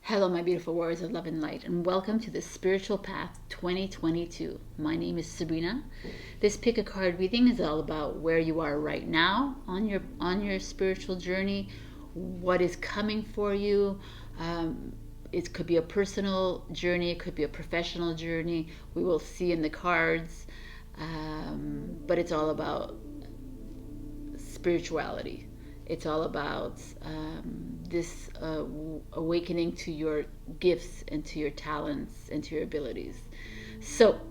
Hello, my beautiful warriors of love and light, and welcome to the Spiritual Path 2022. My name is Sabrina. This pick a card reading is all about where you are right now on your spiritual journey, what is coming for you. It could be a personal journey, it could be a professional journey. We will see in the cards, but it's all about spirituality. It's all about this awakening to your gifts and to your talents and to your abilities. So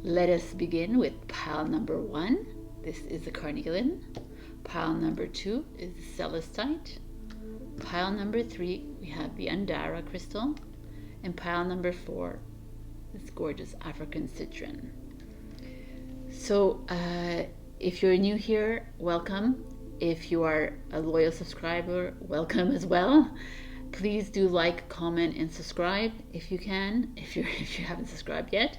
let us begin with pile number 1. This is the carnelian. Pile number 2 is the celestite. Pile number 3, we have the Andara crystal. And pile number 4, this gorgeous African citron. So if you're new here, welcome. If you are a loyal subscriber, welcome as well. Please do like, comment, and subscribe if you can, if you haven't subscribed yet.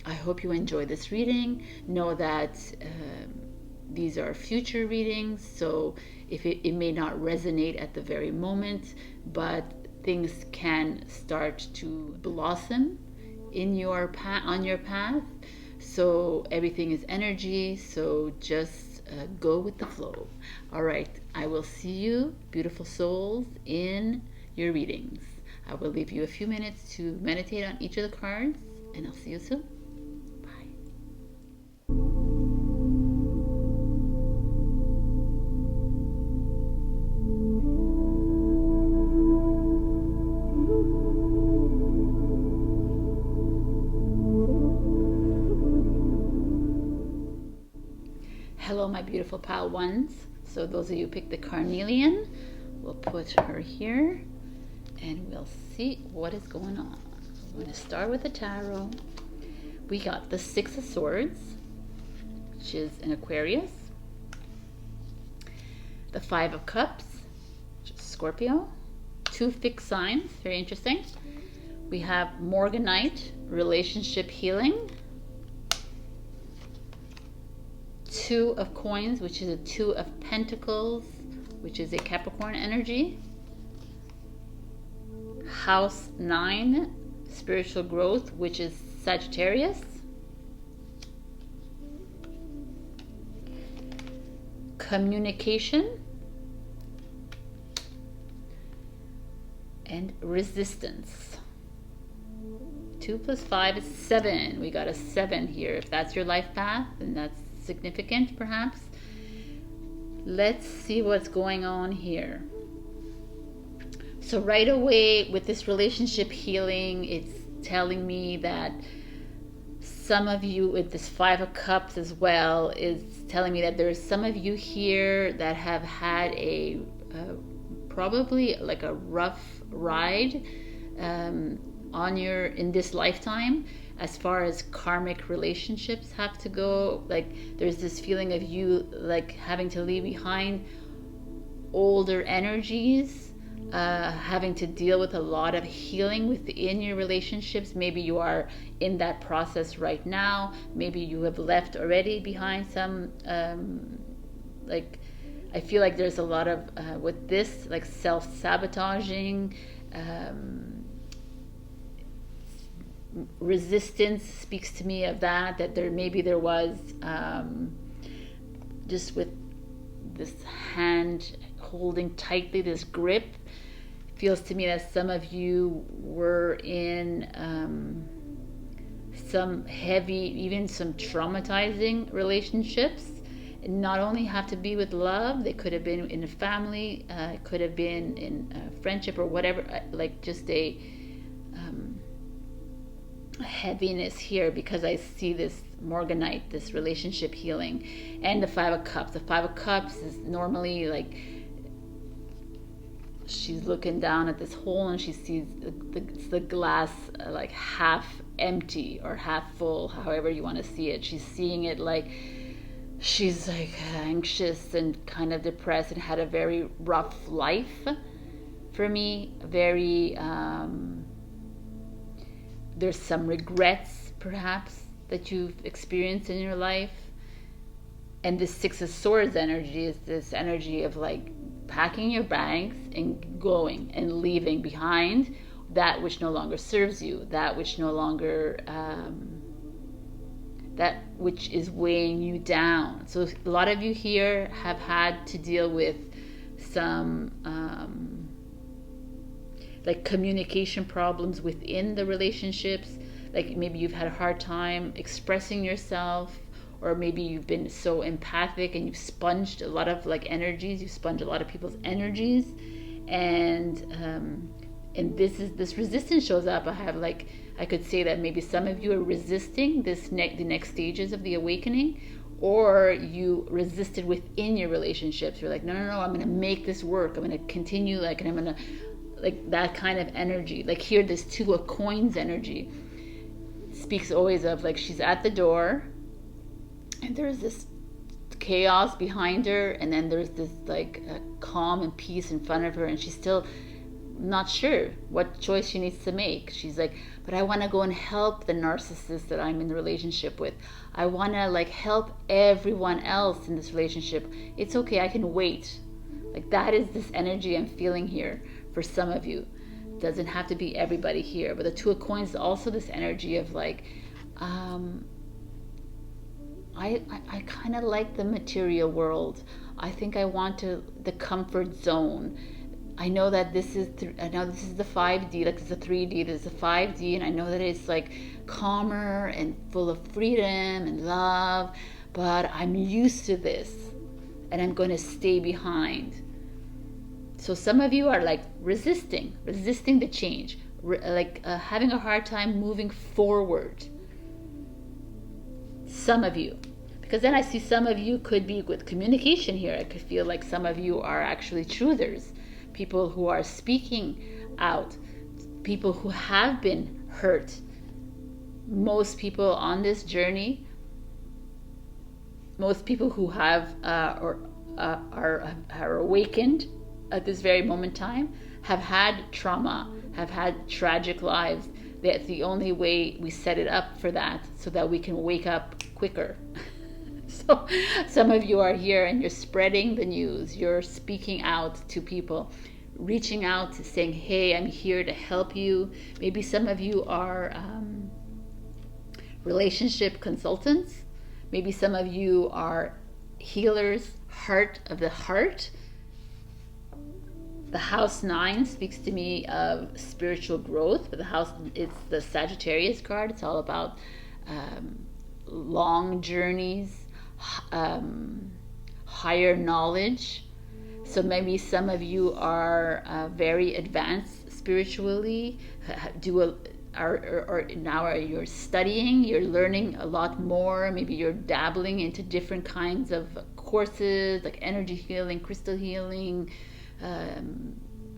I hope you enjoy this reading. Know that these are future readings, so if it may not resonate at the very moment, but things can start to blossom in your on your path. So everything is energy, so just go with the flow. All right, I will see you, beautiful souls, in your readings. I will leave you a few minutes to meditate on each of the cards, and I'll see you soon. Bye. Hello, my beautiful pile ones. So those of you who picked the carnelian, we'll put her here and we'll see what is going on. I'm going to start with the tarot. We got the 6 of Swords, which is an Aquarius. The 5 of Cups, which is Scorpio. 2 fixed signs, very interesting. We have Morganite, relationship healing. 2 of Coins, which is a 2 of Pentacles, which is a Capricorn energy. House 9, spiritual growth, which is Sagittarius. Communication and resistance. 2 plus 5 is 7. We got a 7 here. If that's your life path, then that's significant, perhaps. Let's see what's going on here. So right away with this relationship healing, it's telling me that some of you, with this 5 of Cups as well, is telling me that there's some of you here that have had a probably like a rough ride in this lifetime, as far as karmic relationships have to go. Like there's this feeling of you like having to leave behind older energies, having to deal with a lot of healing within your relationships. Maybe you are in that process right now. Maybe you have left already behind some like I feel like there's a lot of with this like self-sabotaging, resistance speaks to me of that there was just with this hand holding tightly, this grip feels to me that some of you were in some heavy, even some traumatizing relationships. Not only have to be with love, they could have been in a family, it could have been in a friendship or whatever, like just a heaviness here, because I see this Morganite, this relationship healing, and the 5 of Cups. The 5 of Cups is normally like she's looking down at this hole and she sees the glass like half empty or half full, however you want to see it. She's seeing it like she's like anxious and kind of depressed and had a very rough life. For me, very there's some regrets perhaps that you've experienced in your life. And this 6 of Swords energy is this energy of like packing your bags and going and leaving behind that which no longer serves you, that which no longer that which is weighing you down. So a lot of you here have had to deal with some like communication problems within the relationships. Like maybe you've had a hard time expressing yourself, or maybe you've been so empathic and you've sponged a lot of like energies, you sponge a lot of people's energies, and this resistance shows up. I could say that maybe some of you are resisting the next stages of the awakening, or you resisted within your relationships. You're like, no, I'm going to make this work. I'm going to continue, and I'm going to, that kind of energy. Like here, this Two of Coins energy speaks always of she's at the door, and there's this chaos behind her, and then there's this calm and peace in front of her, and she's still not sure what choice she needs to make. She's like, but I want to go and help the narcissist that I'm in the relationship with. I want to help everyone else in this relationship. It's okay, I can wait. That is this energy I'm feeling here for some of you. It doesn't have to be everybody here, but the Two of Coins is also this energy of I kind of like the material world. I think I want the comfort zone. I know that this is the 5D, it's a 3D, there's a 5D, and I know that it's calmer and full of freedom and love, but I'm used to this, and I'm going to stay behind. So some of you are resisting the change, having a hard time moving forward. Some of you. Because then I see some of you could be with communication here. I could feel like some of you are actually truthers. People who are speaking out, people who have been hurt. Most people on this journey, most people who have are awakened at this very moment in time, have had trauma, have had tragic lives. That's the only way we set it up for that, so that we can wake up quicker. So some of you are here and you're spreading the news, you're speaking out to people, reaching out, saying, hey, I'm here to help you. Maybe some of you are relationship consultants. Maybe some of you are healers, heart of the heart. The house 9 speaks to me of spiritual growth, but it's the Sagittarius card. It's all about long journeys, higher knowledge. So maybe some of you are very advanced spiritually, you're studying, you're learning a lot more. Maybe you're dabbling into different kinds of courses, like energy healing, crystal healing,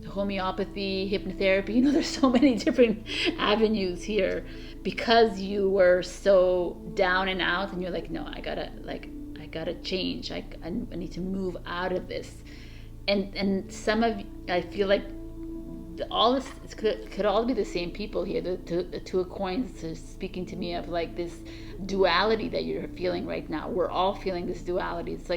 homeopathy, hypnotherapy. There's so many different avenues here, because you were so down and out, and you're like, no, I gotta change. I need to move out of this. And some of you, I feel like all this could all be the same people here. The Two of Coins is speaking to me of this duality that you're feeling right now. We're all feeling this duality. It's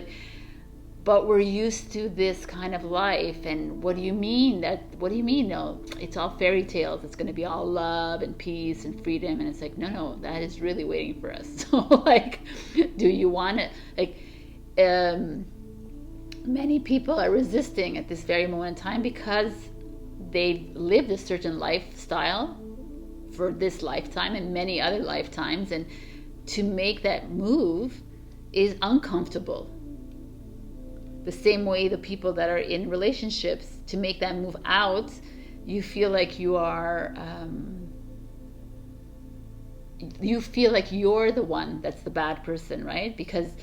but we're used to this kind of life, and what do you mean? No, it's all fairy tales. It's going to be all love and peace and freedom, and it's no, that is really waiting for us. So do you want it? Many people are resisting at this very moment in time because they've lived a certain lifestyle for this lifetime and many other lifetimes, and to make that move is uncomfortable. The same way the people that are in relationships, to make that move out, you feel like you are, you feel like you're the one that's the bad person, right? Because,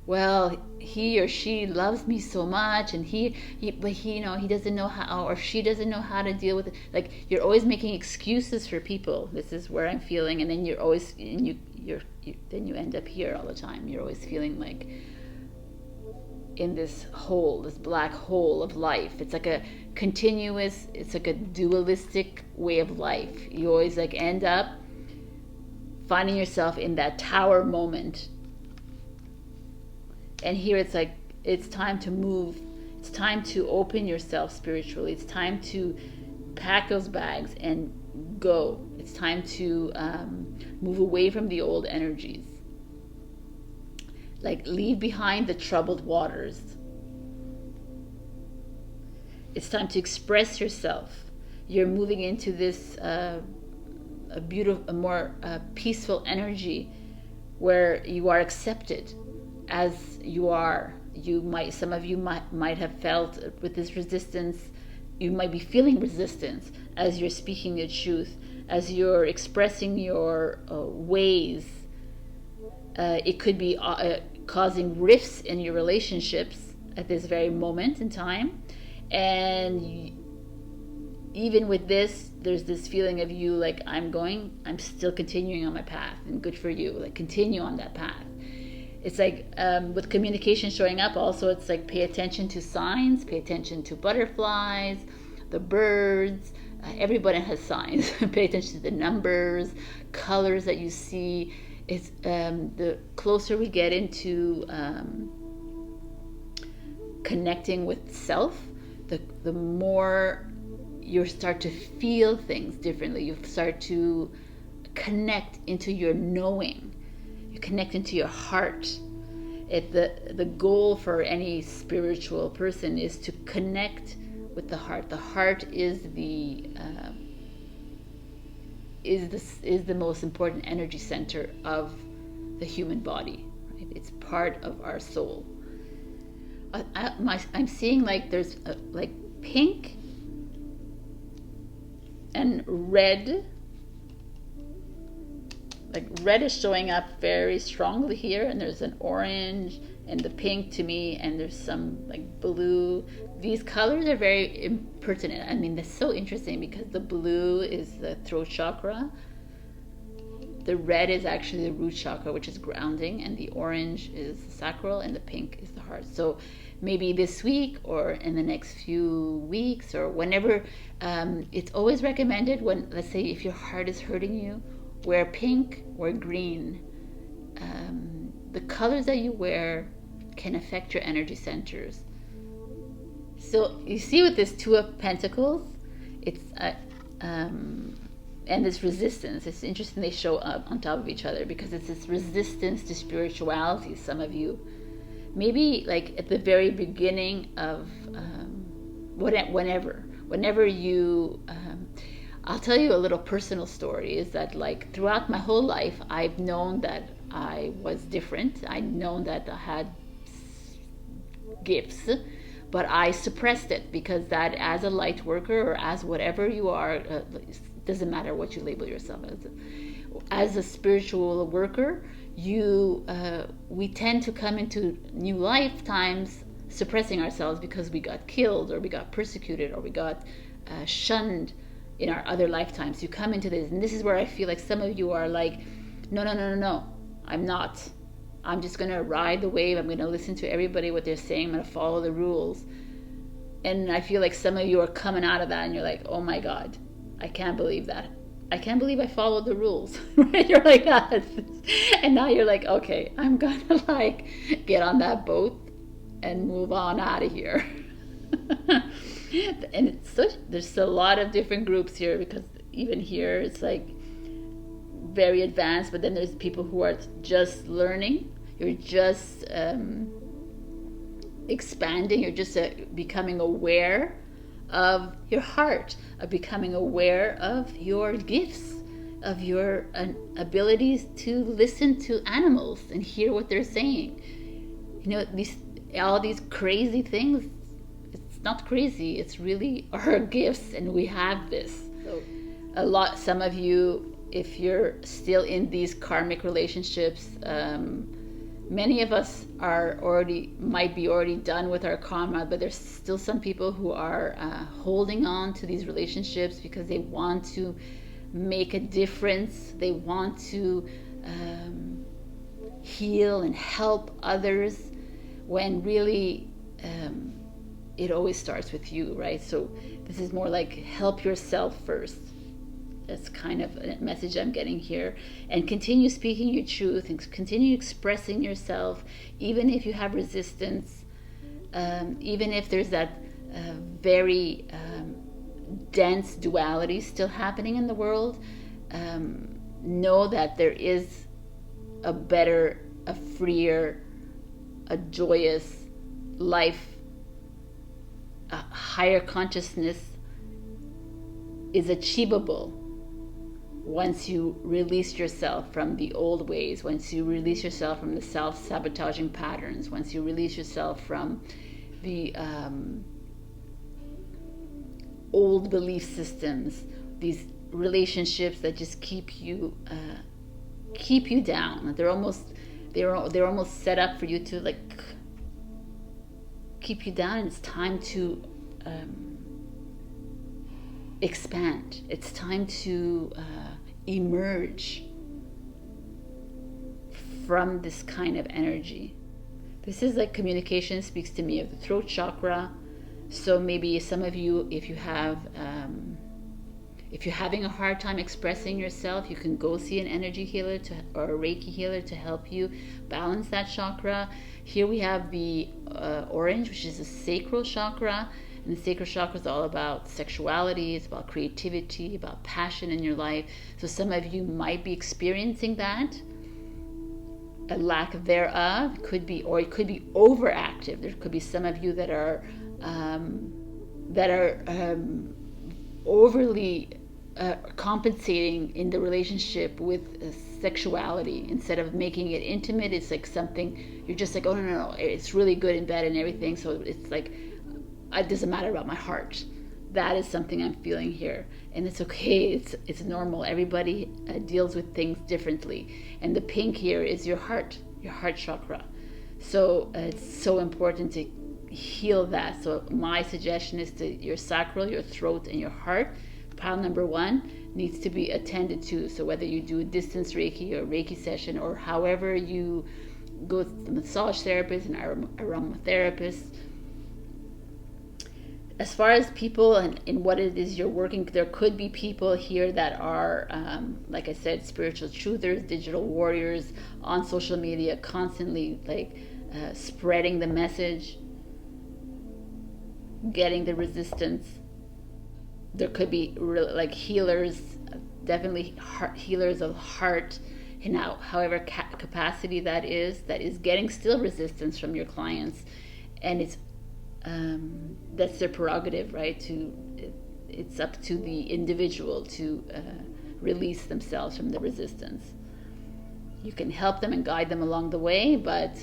well, he or she loves me so much, and he doesn't know how, or she doesn't know how to deal with it. You're always making excuses for people. This is where I'm feeling, and then you're always, then you end up here all the time. You're always feeling in this hole, this black hole of life. It's like a continuous, it's like a dualistic way of life. You always end up finding yourself in that tower moment. And here it's it's time to move It's time to open yourself spiritually. It's time to pack those bags and go. It's time to move away from the old energies. Like, leave behind the troubled waters. It's time to express yourself. You're moving into this a more peaceful energy where you are accepted as you are. Some of you might have felt with this resistance. You might be feeling resistance as you're speaking your truth, as you're expressing your ways. It could be causing rifts in your relationships at this very moment in time. And even with this, there's this feeling of you like, I'm still continuing on my path, and good for you. Like, continue on that path. It's like with communication showing up also, it's like, pay attention to signs, pay attention to butterflies, the birds. Everybody has signs. Pay attention to the numbers, colors that you see. It's the closer we get into connecting with self, the more you start to feel things differently. You start to connect into your knowing. You connect into your heart. The goal for any spiritual person is to connect with the heart. The heart is the most important energy center of the human body. Right? It's part of our soul. I'm seeing like there's like pink and red. Like, red is showing up very strongly here, and there's an orange and the pink to me, and there's some like blue. These colors are very impertinent. I mean, that's so interesting because the blue is the throat chakra, the red is actually the root chakra, which is grounding, and the orange is the sacral, and the pink is the heart. So maybe this week or in the next few weeks or whenever, it's always recommended when, let's say, if your heart is hurting you, wear pink or green. The colors that you wear can affect your energy centers. So you see with this Two of Pentacles, it's and this resistance. It's interesting they show up on top of each other because it's this resistance to spirituality. Some of you, maybe like at the very beginning of whenever you. I'll tell you a little personal story, is that like throughout my whole life, I've known that I was different. I'd known that I had gifts, but I suppressed it because that, as a light worker or as whatever you are, doesn't matter what you label yourself as a spiritual worker, we tend to come into new lifetimes suppressing ourselves because we got killed or we got persecuted or we got shunned in our other lifetimes. You come into this, and this is where I feel like some of you are like, no, I'm not. I'm just going to ride the wave. I'm going to listen to everybody, what they're saying. I'm going to follow the rules. And I feel like some of you are coming out of that and you're like, oh my God, I can't believe that. I can't believe I followed the rules. Right? You're like that. And now you're like, okay, I'm going to like get on that boat and move on out of here. And there's a lot of different groups here, because even here it's like very advanced, but then there's people who are just learning. You're just expanding. You're just becoming aware of your heart, of becoming aware of your gifts, of your abilities to listen to animals and hear what they're saying. You know, all these crazy things. Not crazy, it's really our gifts, and we have this. So some of you, if you're still in these karmic relationships, many of us might be already done with our karma, but there's still some people who are holding on to these relationships because they want to make a difference. They want to heal and help others, when really it always starts with you, right? So this is more like help yourself first. That's kind of a message I'm getting here. And continue speaking your truth and continue expressing yourself, even if you have resistance. even if there's that very dense duality still happening in the world, know that there is a better, a freer, a joyous life. A higher consciousness is achievable once you release yourself from the old ways, once you release yourself from the self-sabotaging patterns, once you release yourself from the old belief systems, these relationships that just keep you down. They're almost set up for you to like keep you down. And it's time to expand. It's time to emerge from this kind of energy. This is like communication, speaks to me of the throat chakra. So maybe some of you, if you're having a hard time expressing yourself, you can go see an energy healer or a Reiki healer to help you balance that chakra. Here we have the orange, which is the sacral chakra. And the sacral chakra is all about sexuality, it's about creativity, about passion in your life. So some of you might be experiencing that. A lack thereof could be, or it could be overactive. There could be some of you that are overly compensating in the relationship with sexuality. Instead of making it intimate, it's like something you're just like, oh no, it's really good in bed and everything. So it's like, it doesn't matter about my heart. That is something I'm feeling here, and it's okay. It's normal. Everybody deals with things differently, and the pink here is your heart chakra. So it's so important to heal that. So my suggestion is to your sacral, your throat, and your heart. Pile number 1 needs to be attended to. So whether you do a distance Reiki or Reiki session, or however you go to the massage therapist and aromatherapist. As far as people and in what it is you're working, there could be people here that are, like I said, spiritual truthers, digital warriors on social media, constantly spreading the message, getting the resistance. There could be healers, definitely healers of heart, and however capacity that is getting still resistance from your clients, and it's that's their prerogative, right? It's up to the individual to release themselves from the resistance. You can help them and guide them along the way, but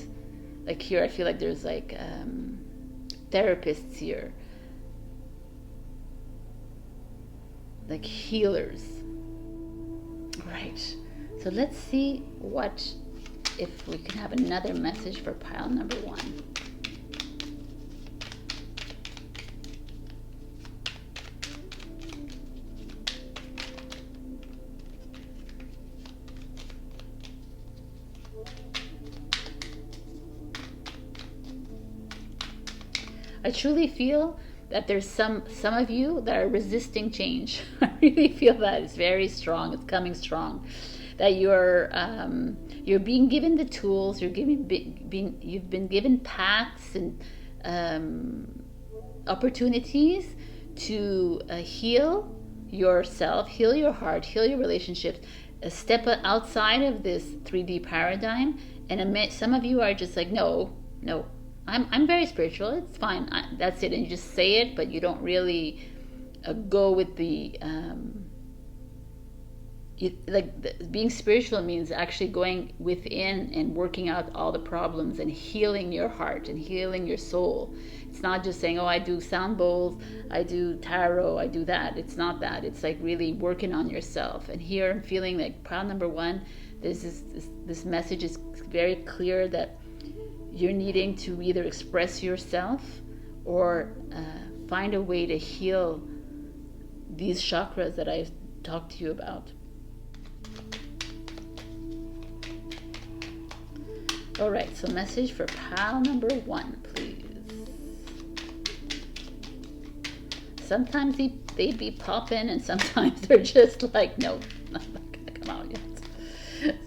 like here, I feel like there's therapists here, like healers. Right. So let's see if we can have another message for pile number 1. I truly feel that there's some of you that are resisting change. I really feel that it's very strong. It's coming strong. That you're being given the tools. You've been given paths and opportunities to heal yourself, heal your heart, heal your relationships. Step outside of this 3D paradigm. And some of you are just like, no. I'm very spiritual. It's fine. That's it. And you just say it, but you don't really go with the being spiritual means actually going within and working out all the problems and healing your heart and healing your soul. It's not just saying, oh, I do sound bowls, I do tarot, I do that. It's not that. It's like really working on yourself. And here I'm feeling like pile number 1, this message is very clear that you're needing to either express yourself or find a way to heal these chakras that I've talked to you about. All right, so message for pile number 1, please. Sometimes they be popping, and sometimes they're just like, no, not gonna come out yet.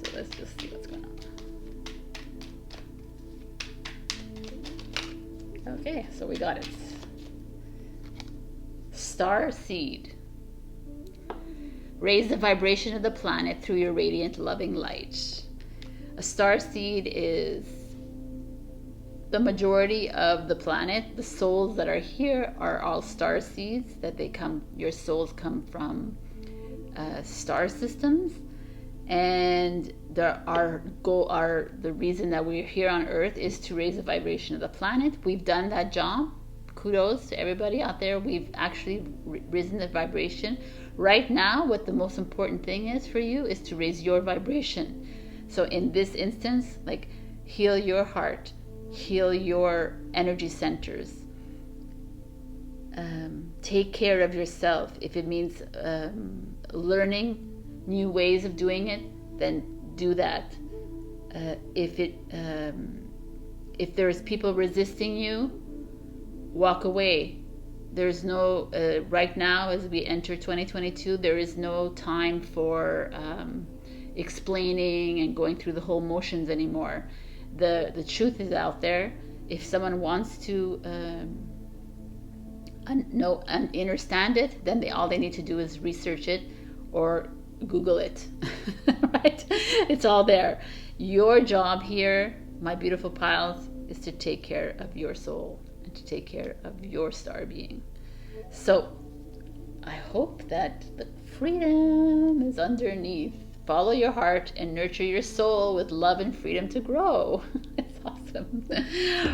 So let's just see what's going on. Okay, so we got it. Star seed. Raise the vibration of the planet through your radiant, loving light. A star seed is the majority of the planet. The souls that are here are all star seeds. Your souls come from star systems, and the reason that we're here on Earth is to raise the vibration of the planet. We've done that job. Kudos to everybody out there. We've actually risen the vibration. Right now, what the most important thing is for you is to raise your vibration. So in this instance, like, heal your heart, heal your energy centers, take care of yourself. If it means learning new ways of doing it, then do that. If there's people resisting you, walk away. There's no right now, as we enter 2022, there is no time for explaining and going through the whole motions anymore. The truth is out there. If someone wants to understand it, then all they need to do is research it or Google it. Right? It's all there. Your job here, my beautiful piles, is to take care of your soul and to take care of your star being. So I hope that the freedom is underneath. Follow your heart and nurture your soul with love and freedom to grow. It's awesome.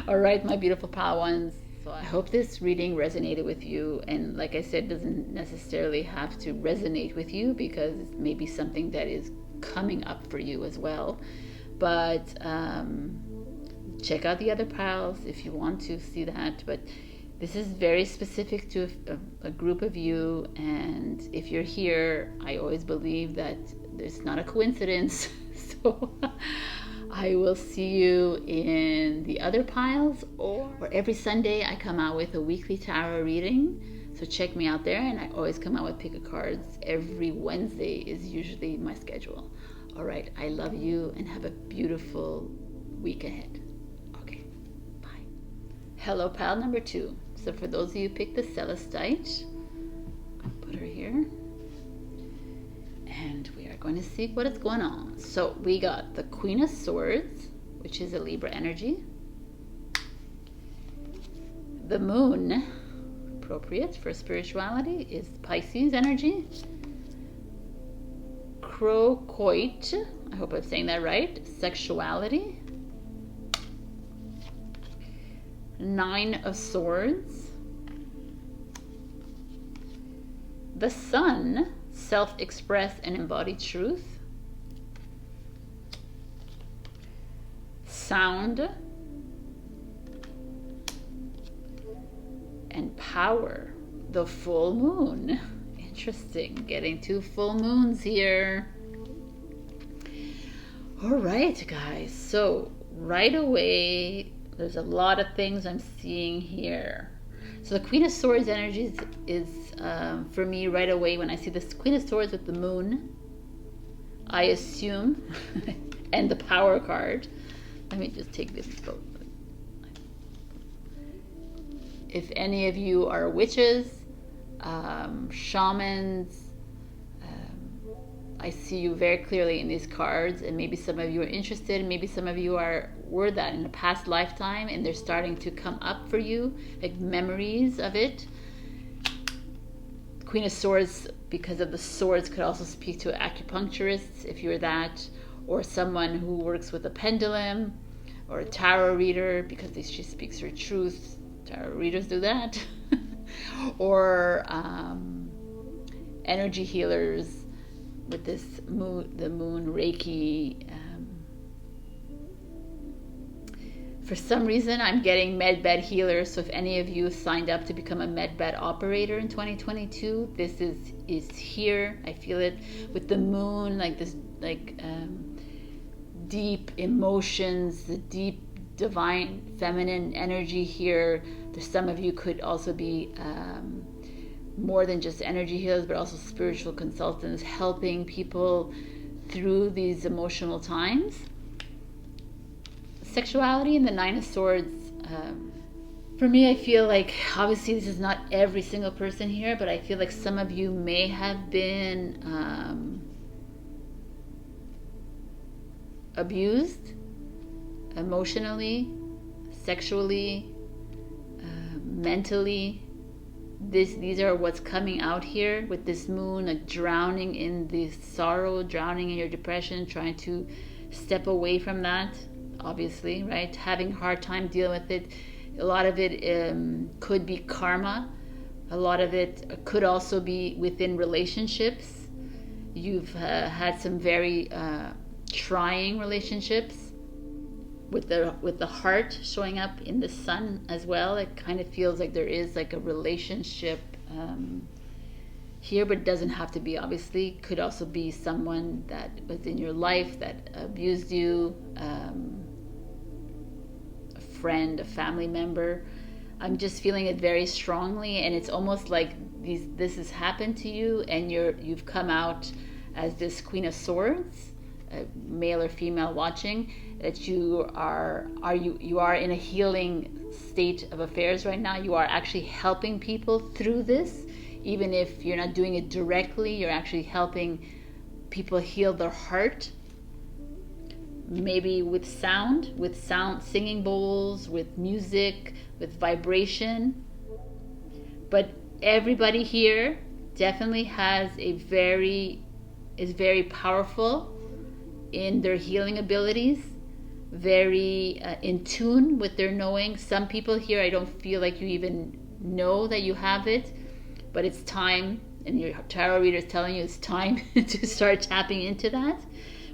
All right, my beautiful pal ones. So I hope this reading resonated with you. And like I said, doesn't necessarily have to resonate with you, because it may be something that is coming up for you as well. But check out the other piles if you want to see that. But this is very specific to a group of you. And if you're here, I always believe that it's not a coincidence. So I will see you in the other piles, or every Sunday I come out with a weekly tarot reading. So check me out there, and I always come out with pick a cards. Every Wednesday is usually my schedule. All right, I love you and have a beautiful week ahead. Okay, bye. Hello, pal number 2. So for those of you who picked the Celestite, I'll put her here. And we are going to see what is going on. So we got the Queen of Swords, which is a Libra energy. The Moon, appropriate for spirituality, is Pisces energy. Crocoit, I hope I'm saying that right, sexuality. 9 of Swords. The Sun, self-express and embody truth. Sound and power, the full moon. Interesting, getting 2 full moons here. All right, guys, so right away there's a lot of things I'm seeing here. So the Queen of Swords energy is for me right away. When I see this Queen of Swords with the moon, I assume, and the power card. Let me just take this book. If any of you are witches, shamans, I see you very clearly in these cards, and maybe some of you are interested, maybe some of you were that in a past lifetime, and they're starting to come up for you, like memories of it. Queen of Swords, because of the swords, could also speak to acupuncturists, if you're that, or someone who works with a pendulum, or a tarot reader, because she speaks her truth. Tarot readers do that. Or energy healers with this the moon Reiki. For some reason, I'm getting medbed healers. So if any of you signed up to become a medbed operator in 2022, this is here. I feel it with the moon, like this, deep emotions, the deep divine feminine energy here. There's some of you could also be more than just energy healers, but also spiritual consultants, helping people through these emotional times. Sexuality and the 9 of Swords For me, I feel like, obviously this is not every single person here, but I feel like some of you may have been abused emotionally, sexually, mentally. These are what's coming out here with this moon, like drowning in the sorrow, drowning in your depression, trying to step away from that, obviously, right? Having a hard time dealing with it. A lot of it could be karma. A lot of it could also be within relationships. You've had some very trying relationships with the heart showing up in the sun as well. It kind of feels like there is like a relationship here, but it doesn't have to be, obviously. Could also be someone that was in your life that abused you, a friend, a family member. I'm just feeling it very strongly, and it's almost like this has happened to you, and you've come out as this Queen of Swords, male or female watching, that you are in a healing state of affairs right now. You are actually helping people through this, even if you're not doing it directly. You're actually helping people heal their heart, maybe with sound, singing bowls, with music, with vibration. But everybody here definitely is very powerful in their healing abilities, very in tune with their knowing. Some people here, I don't feel like you even know that you have it, but it's time, and your tarot reader is telling you it's time to start tapping into that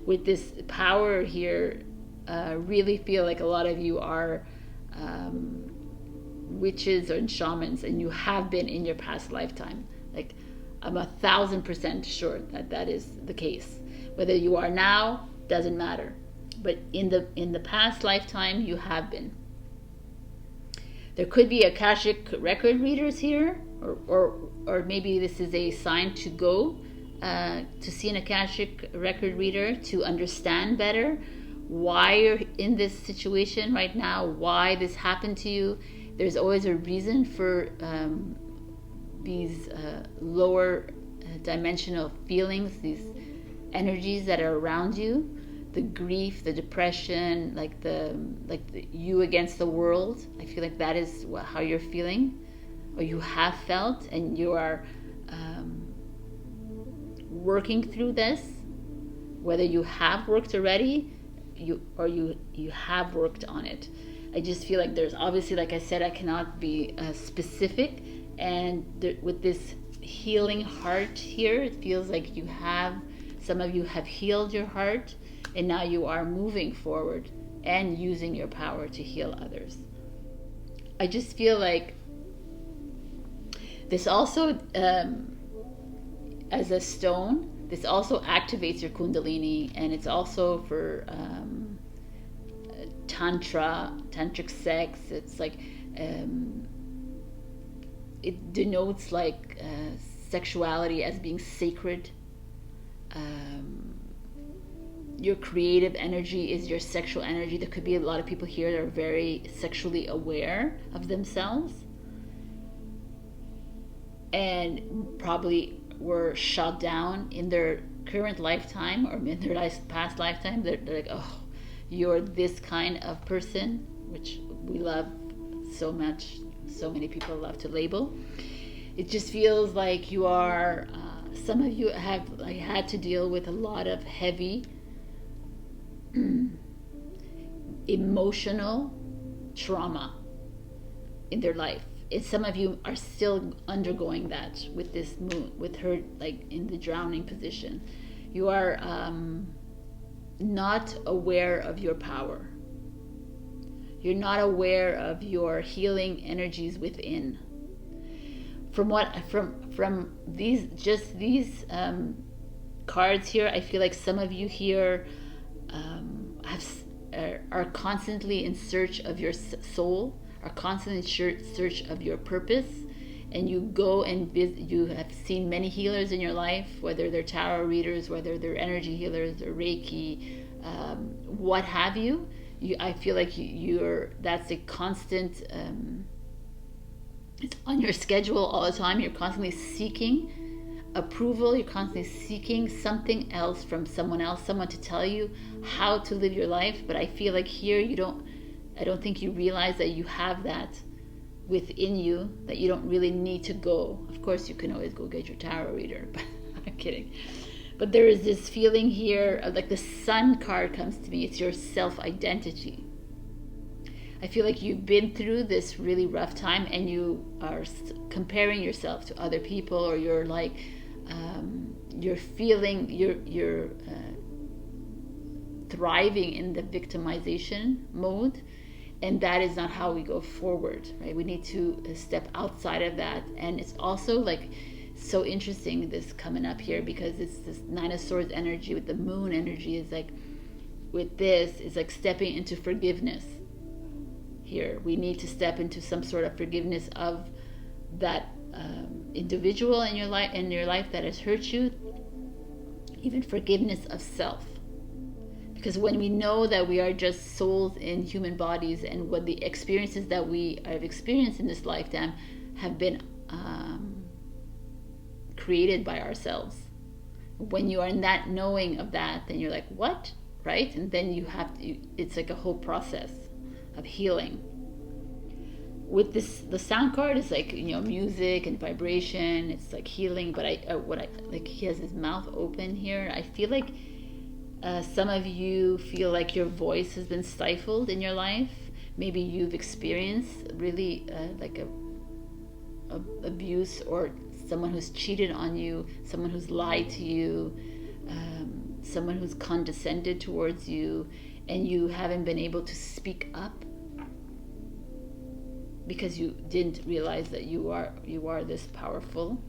with this power here. Really feel like a lot of you are witches and shamans, and you have been in your past lifetime. Like, I'm 1,000% sure that is the case. Whether you are now doesn't matter, but in the past lifetime you have been. There could be Akashic record readers here, or maybe this is a sign to go to see an Akashic record reader to understand better why you're in this situation right now, why this happened to you. There's always a reason for these lower dimensional feelings, these energies that are around you, the grief, the depression, like the you against the world. I feel like that is how you're feeling, or you have felt, and you are working through this. Whether you have worked already, you have worked on it. I just feel like there's, obviously, like I said, I cannot be specific, and with this healing heart here, it feels like some of you have healed your heart, and now you are moving forward and using your power to heal others. I just feel like this also, as a stone, this also activates your kundalini, and it's also for tantric sex. It's like it denotes like sexuality as being sacred. Your creative energy is your sexual energy. There could be a lot of people here that are very sexually aware of themselves, and probably were shut down in their current lifetime or in their past lifetime. They're like, oh, you're this kind of person, which we love so much. So many people love to label. It just feels like you are, some of you have had to deal with a lot of heavy emotional trauma in their life. And some of you are still undergoing that with this moon, with her like in the drowning position. You are not aware of your power. You're not aware of your healing energies within. From these cards here, I feel like some of you here are constantly in search of your soul, are constantly in search of your purpose, and you go and you have seen many healers in your life, whether they're tarot readers, whether they're energy healers or Reiki, what have you. I feel like that's a constant It's on your schedule all the time. You're constantly seeking approval. You're constantly seeking something else from someone else, someone to tell you how to live your life. But I feel like here I don't think you realize that you have that within you, that you don't really need to go. Of course, you can always go get your tarot reader, but I'm kidding. But there is this feeling here of like the Sun card comes to me. It's your self-identity. I feel like you've been through this really rough time and you are comparing yourself to other people, or you're like, you're feeling, you're thriving in the victimization mode. And that is not how we go forward, right? We need to step outside of that. And it's also like so interesting, this coming up here, because it's this Nine of Swords energy with the Moon energy is like, with this, is like stepping into forgiveness. Here we need to step into some sort of forgiveness of that individual in your life that has hurt you, even forgiveness of self. Because when we know that we are just souls in human bodies, and what the experiences that we have experienced in this lifetime have been created by ourselves, when you are in that knowing of that, then you're like, what, right? And then you have to, it's like a whole process of healing. With this, the sound card is like, music and vibration. It's like healing. But like, he has his mouth open here. I feel like some of you feel like your voice has been stifled in your life. Maybe you've experienced really like a abuse, or someone who's cheated on you, someone who's lied to you, someone who's condescended towards you, and you haven't been able to speak up because you didn't realize that you are this powerful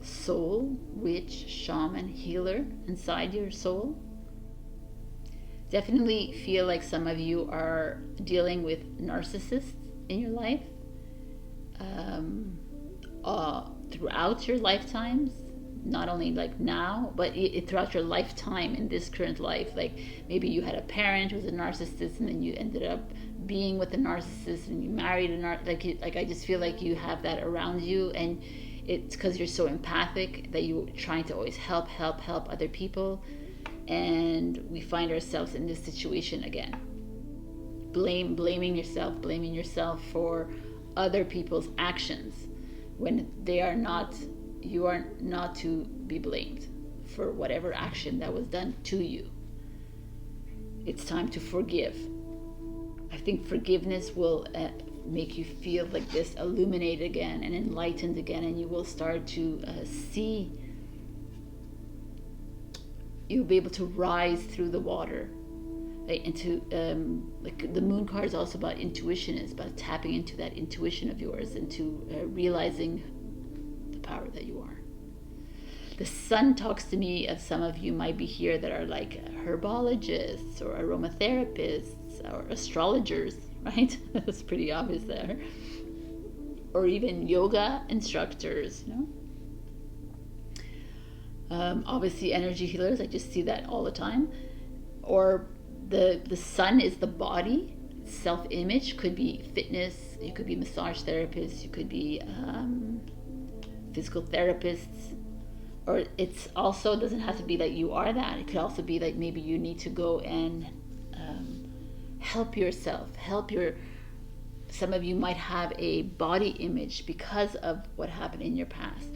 soul, witch, shaman, healer inside your soul. Definitely feel like some of you are dealing with narcissists in your life throughout your lifetimes, not only like now, but throughout your lifetime in this current life. Like maybe you had a parent who was a narcissist, and then you ended up being with a narcissist, and you married a like I just feel like you have that around you, and it's because you're so empathic that you're trying to always help other people. And we find ourselves in this situation again, blaming yourself for other people's actions, when they are not, you are not to be blamed for whatever action that was done to you. It's time to forgive. I think forgiveness will make you feel like this illuminated again and enlightened again, and you will start to see, you'll be able to rise through the water, right? Into like the Moon card is also about intuition. It's about tapping into that intuition of yours, and to realizing the power that you are. The Sun talks to me of some of you might be here that are like herbologists or aromatherapists or astrologers, right? That's pretty obvious there. Or even yoga instructors, obviously energy healers. I just see that all the time. Or the Sun is the body, self-image. Could be fitness, you could be massage therapists, you could be physical therapists. Or it's also, doesn't have to be that you are that. It could also be like maybe you need to go and help yourself, some of you might have a body image because of what happened in your past,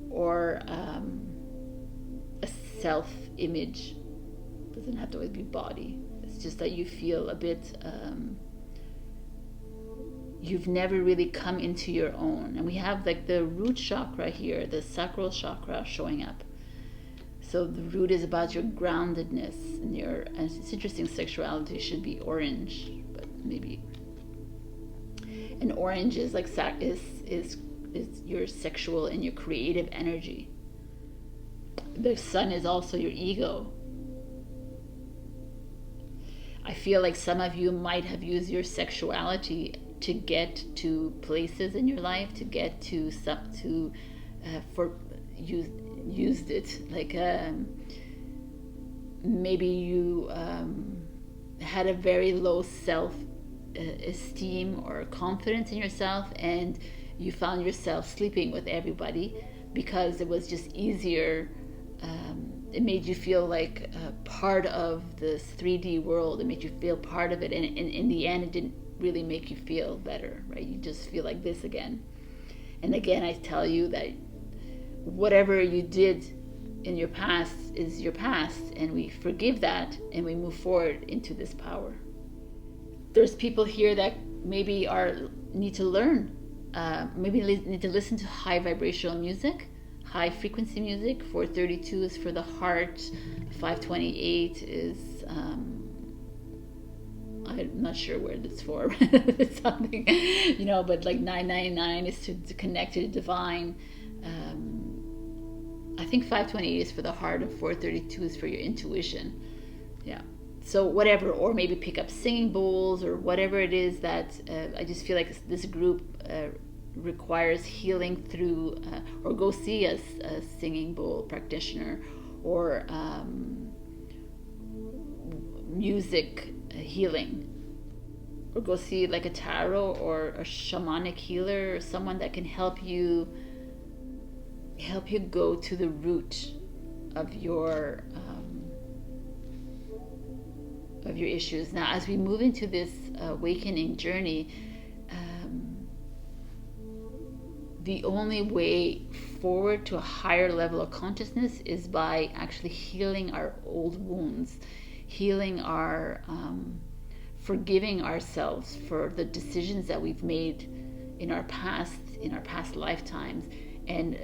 or a self-image. Doesn't have to always be body. It's just that you feel a bit, you've never really come into your own. And we have like the root chakra here, the sacral chakra showing up. So the root is about your groundedness, and it's interesting, sexuality should be orange, but maybe. And orange is like is your sexual and your creative energy. The Sun is also your ego. I feel like some of you might have used your sexuality to get to places in your life, to get to used it, like maybe you had a very low esteem or confidence in yourself, and you found yourself sleeping with everybody because it was just easier. It made you feel like part of this 3D world. It made you feel part of it, and in the end, it didn't really make you feel better, right? You just feel like this again. And again, I tell you that whatever you did in your past is your past, and we forgive that and we move forward into this power. There's people here that maybe need to learn, maybe need to listen to high vibrational music, high frequency music. 432 is for the heart, 528 is I'm not sure where it's for. It's something, but like 999 is to connect to the divine. I think 528 is for the heart and 432 is for your intuition. Yeah. So whatever, or maybe pick up singing bowls or whatever it is that I just feel like this group requires healing through, or go see a singing bowl practitioner, or music healing, or go see like a tarot or a shamanic healer, or someone that can help you go to the root of your issues. Now, as we move into this awakening journey, the only way forward to a higher level of consciousness is by actually healing our old wounds, healing our forgiving ourselves for the decisions that we've made in our past lifetimes, and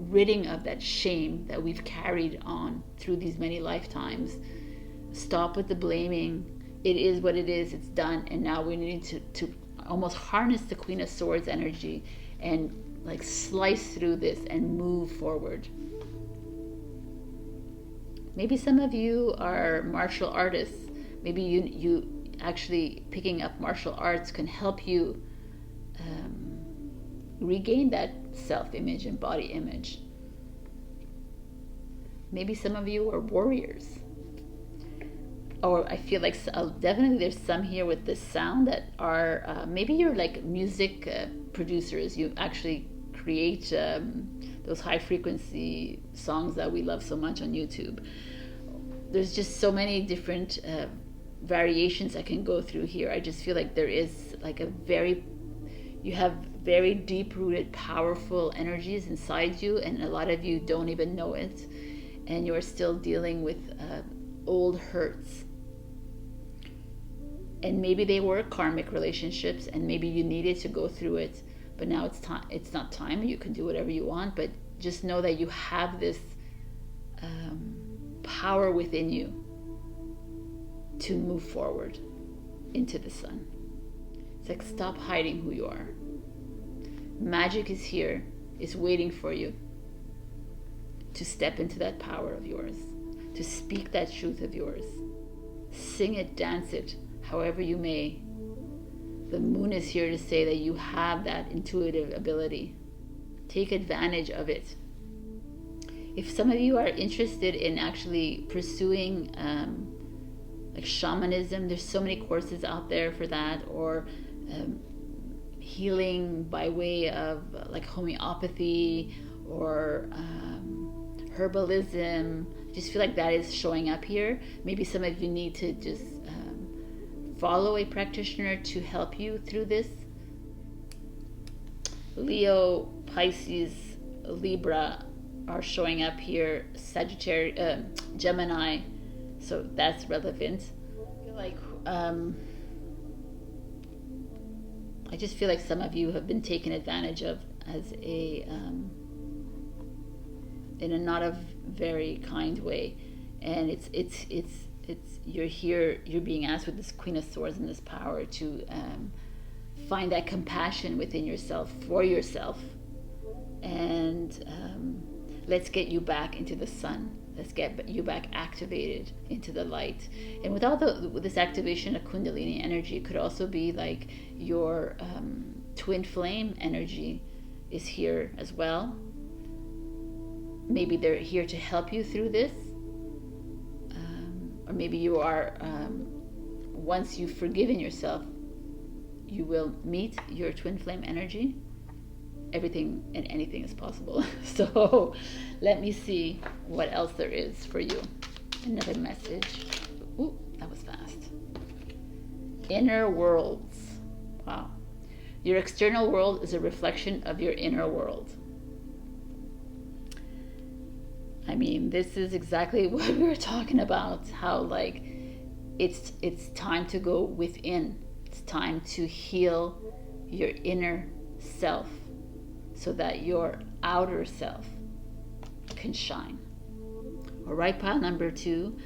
ridding of that shame that we've carried on through these many lifetimes. Stop with the blaming. It is what it is. It's done. And now we need to almost harness the Queen of Swords energy and like slice through this and move forward. Maybe some of you are martial artists. Maybe you actually picking up martial arts can help you regain that self-image and body image. Maybe some of you are warriors. Or I feel like definitely there's some here with this sound that are, maybe you're like music producers. You actually create those high frequency songs that we love so much on YouTube. There's just so many different variations I can go through here. I just feel like there is like you have very deep-rooted, powerful energies inside you, and a lot of you don't even know it, and you're still dealing with old hurts. And maybe they were karmic relationships, and maybe you needed to go through it, but now it's time. It's not time. You can do whatever you want, but just know that you have this power within you to move forward into the sun. It's like, stop hiding who you are. Magic is here, is waiting for you to step into that power of yours, to speak that truth of yours. Sing it, dance it, however you may. The moon is here to say that you have that intuitive ability. Take advantage of it. If some of you are interested in actually pursuing like shamanism, there's so many courses out there for that, or healing by way of like homeopathy or herbalism. I just feel like that is showing up here. Maybe some of you need to just follow a practitioner to help you through this. Leo, Pisces, Libra are showing up here. Sagittarius, Gemini, so that's relevant. I feel like I just feel like some of you have been taken advantage of as in a not a very kind way, and it's you're here. You're being asked with this Queen of Swords and this power to find that compassion within yourself for yourself, and let's get you back into the sun. Let's get you back activated into the light. And with all this activation of Kundalini energy, it could also be like your twin flame energy is here as well. Maybe they're here to help you through this. Or maybe you are, once you've forgiven yourself, you will meet your twin flame energy. Everything and anything is possible. So let me see what else there is for you. Another message. Ooh, that was fast. Inner worlds. Wow. Your external world is a reflection of your inner world. I mean, this is exactly what we were talking about. How like it's time to go within. It's time to heal your inner self, so that your outer self can shine. All right, pile number 2.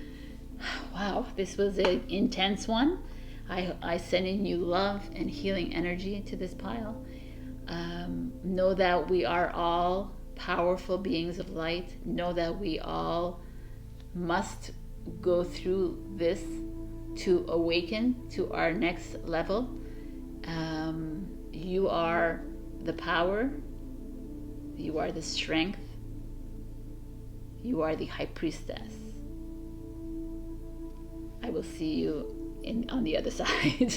Wow, this was an intense one. I send in you love and healing energy to this pile. Know that we are all powerful beings of light. Know that we all must go through this to awaken to our next level. You are the power. You are the strength. You are the high priestess. I will see you on the other side.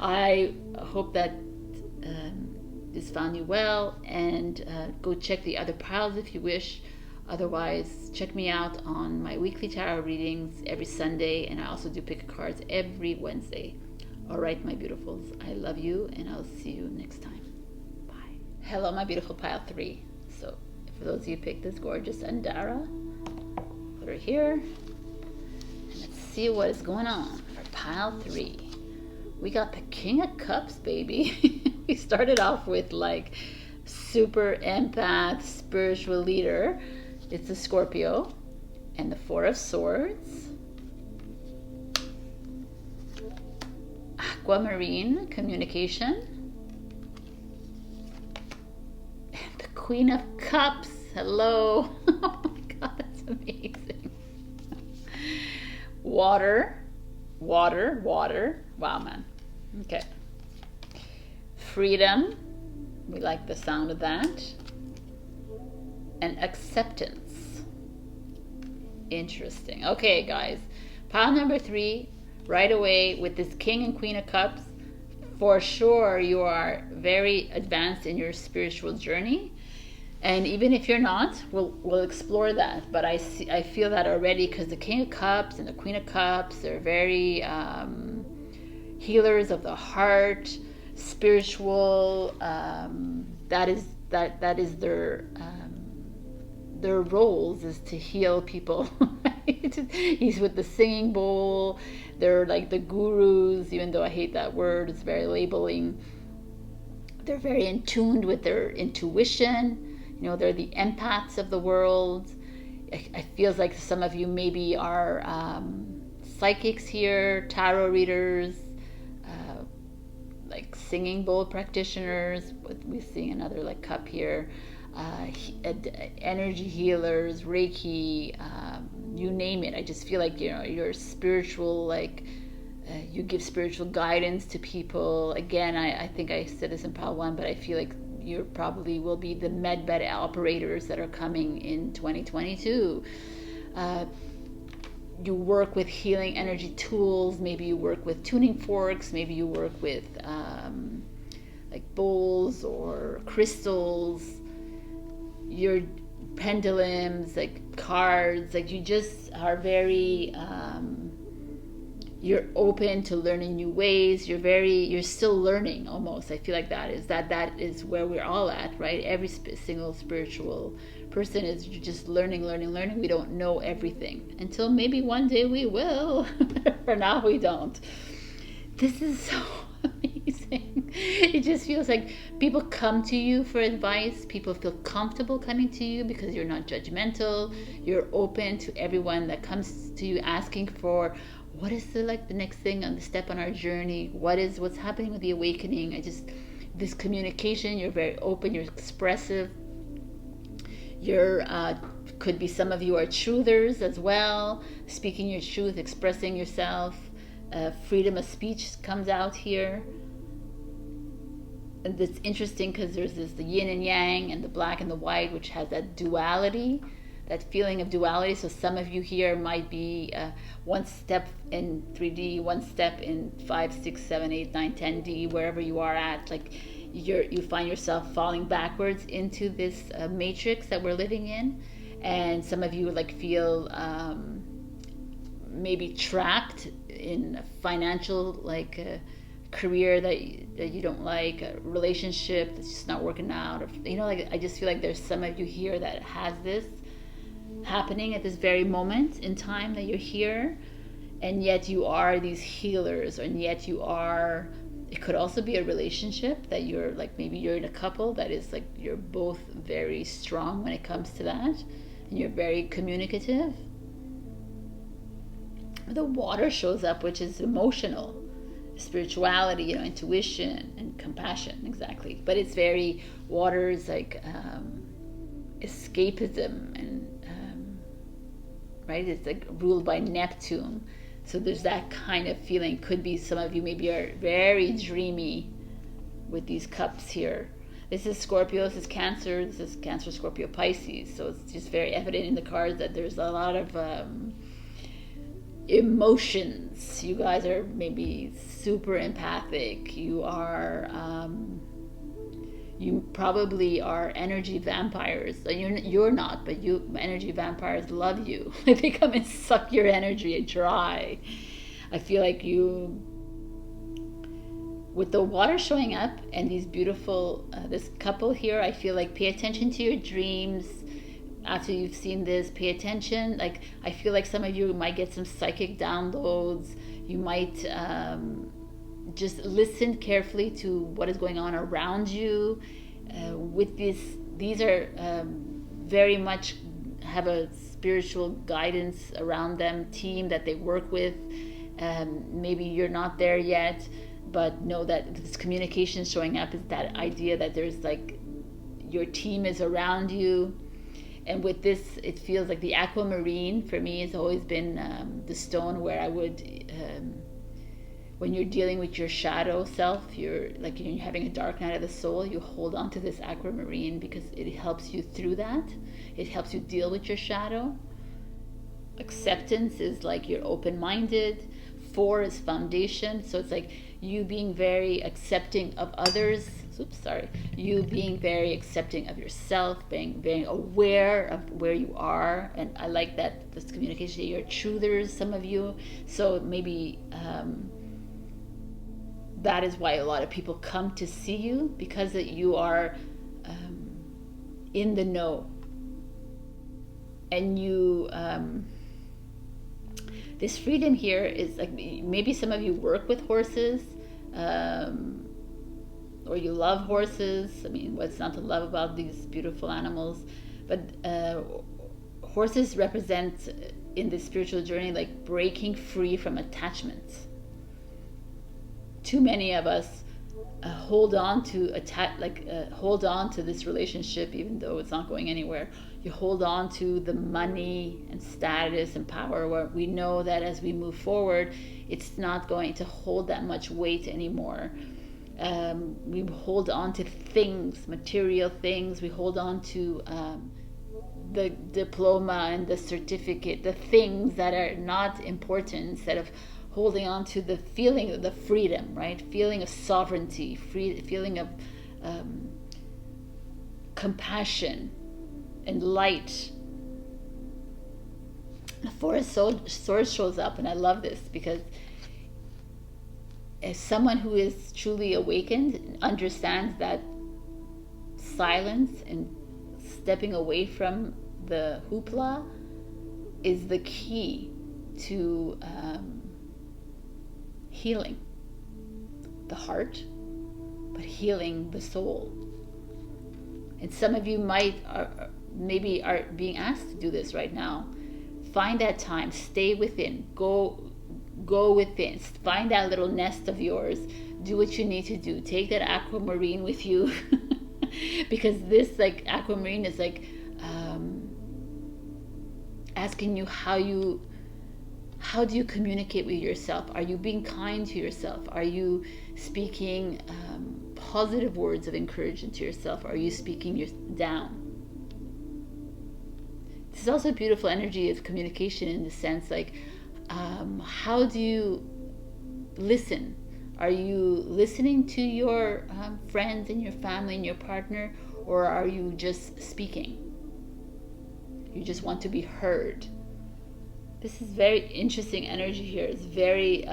I hope that this found you well, and go check the other piles if you wish. Otherwise, check me out on my weekly tarot readings every Sunday, and I also do pick cards every Wednesday. All right, my beautifuls, I love you, and I'll see you next time. Hello, my beautiful pile 3. So, for those of you who picked this gorgeous Andara, put her here. And let's see what is going on for pile 3. We got the King of Cups, baby. We started off with like super empath, spiritual leader. It's a Scorpio. And the 4 of Swords. Aquamarine, communication. Queen of Cups. Hello. Oh my God, that's amazing. Water. Wow, man. Okay. Freedom. We like the sound of that. And acceptance. Interesting. Okay, guys. Pile number 3. Right away with this King and Queen of Cups. For sure, you are very advanced in your spiritual journey. And even if you're not, we'll explore that. But I feel that already, because the King of Cups and the Queen of Cups, they're very healers of the heart, spiritual. That is their roles, is to heal people. Right? He's with the singing bowl. They're like the gurus, even though I hate that word. It's very labeling. They're very in tune with their intuition. You know, they're the empaths of the world. It feels like some of you maybe are psychics here, tarot readers, like singing bowl practitioners. We're seeing another like cup here. Energy healers, Reiki, you name it. I just feel like, you know, you're spiritual, like you give spiritual guidance to people. Again, I think I said this in pile 1, but I feel like you probably will be the medbed operators that are coming in 2022. You work with healing energy tools. Maybe you work with tuning forks. Maybe you work with like bowls or crystals. Your pendulums, like cards. Like you just are very. You're open to learning new ways. You're still learning almost. I feel like that is where we're all at, right? Every single spiritual person is just learning. We don't know everything until maybe one day we will. For now, we don't. This is so amazing. It just feels like people come to you for advice. People feel comfortable coming to you because you're not judgmental. You're open to everyone that comes to you asking for, what is the next thing on the step on our journey? What's happening with the awakening? This communication, you're very open, you're expressive. You're could be, some of you are truthers as well, speaking your truth, expressing yourself. Freedom of speech comes out here. And it's interesting because there's the yin and yang and the black and the white, which has that duality. that feeling of duality. So some of you here might be one step in 3D, one step in 5, 6, 7, 8, 9, 10D, wherever you are at. Like you find yourself falling backwards into this matrix that we're living in. And some of you like feel maybe trapped in a financial career that you don't like, a relationship that's just not working out, or like I just feel like there's some of you here that has this happening at this very moment in time that you're here, and yet you are these healers, and yet you are, it could also be a relationship that you're like, maybe you're in a couple that is like you're both very strong when it comes to that, and you're very communicative. The water shows up, which is emotional, spirituality, intuition and compassion, exactly. But it's very, water is like escapism, and right, it's like ruled by Neptune. So there's that kind of feeling. Could be some of you maybe are very dreamy with these cups here. This is Scorpio, this is Cancer, Scorpio, Pisces. So it's just very evident in the cards that there's a lot of emotions. You guys are maybe super empathic. You are you probably are energy vampires. You're not, but energy vampires love you. They come and suck your energy dry. I feel like you, with the water showing up and these beautiful this couple here, I feel like pay attention to your dreams. After you've seen this, pay attention. Like I feel like some of you might get some psychic downloads. You might just listen carefully to what is going on around you. With these are very much have a spiritual guidance around them, team that they work with. Maybe you're not there yet, but know that this communication showing up is that idea that there's like your team is around you. And with this, it feels like the aquamarine for me has always been the stone where I would, when you're dealing with your shadow self, you're having a dark night of the soul, you hold on to this aquamarine because it helps you through that. It helps you deal with your shadow. Acceptance is like you're open-minded. 4 is foundation. So it's like you being very accepting of others. You being very accepting of yourself, being very aware of where you are. And I like that this communication, you're truthers, some of you. So maybe that is why a lot of people come to see you, because that you are in the know. And you this freedom here is like, maybe some of you work with horses, or you love horses. I mean, what's not to love about these beautiful animals? But horses represent in this spiritual journey like breaking free from attachments. Too many of us hold on to hold on to this relationship even though it's not going anywhere. You hold on to the money and status and power, where we know that as we move forward, it's not going to hold that much weight anymore. We hold on to things, material things. We hold on to the diploma and the certificate, the things that are not important, instead of holding on to the feeling of the freedom, right? Feeling of sovereignty, feeling of compassion and light. The forest sword shows up, and I love this because as someone who is truly awakened understands that silence and stepping away from the hoopla is the key to healing the heart, but healing the soul. And some of you maybe are being asked to do this right now. Find that time, stay within, go within, find that little nest of yours, do what you need to do, take that aquamarine with you because this like aquamarine is like asking you how do you communicate with yourself? Are you being kind to yourself? Are you speaking positive words of encouragement to yourself? Are you speaking down? This is also a beautiful energy of communication in the sense like, how do you listen? Are you listening to your friends and your family and your partner, or are you just speaking? You just want to be heard. This is very interesting energy here. It's very,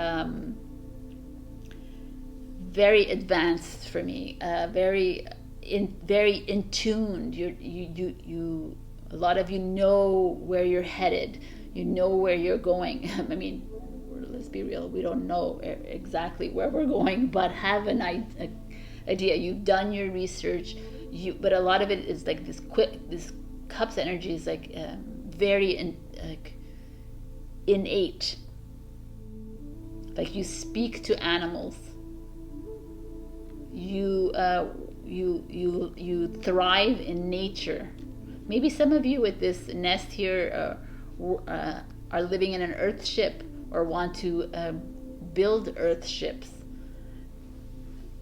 very advanced for me. Very in tuned. You. A lot of you know where you're headed. You know where you're going. I mean, let's be real. We don't know exactly where we're going, but have an idea. You've done your research. But a lot of it is like this Cups energy is like very innate. Like you speak to animals. You thrive in nature. Maybe some of you with this nest here are living in an earth ship or want to build earth ships,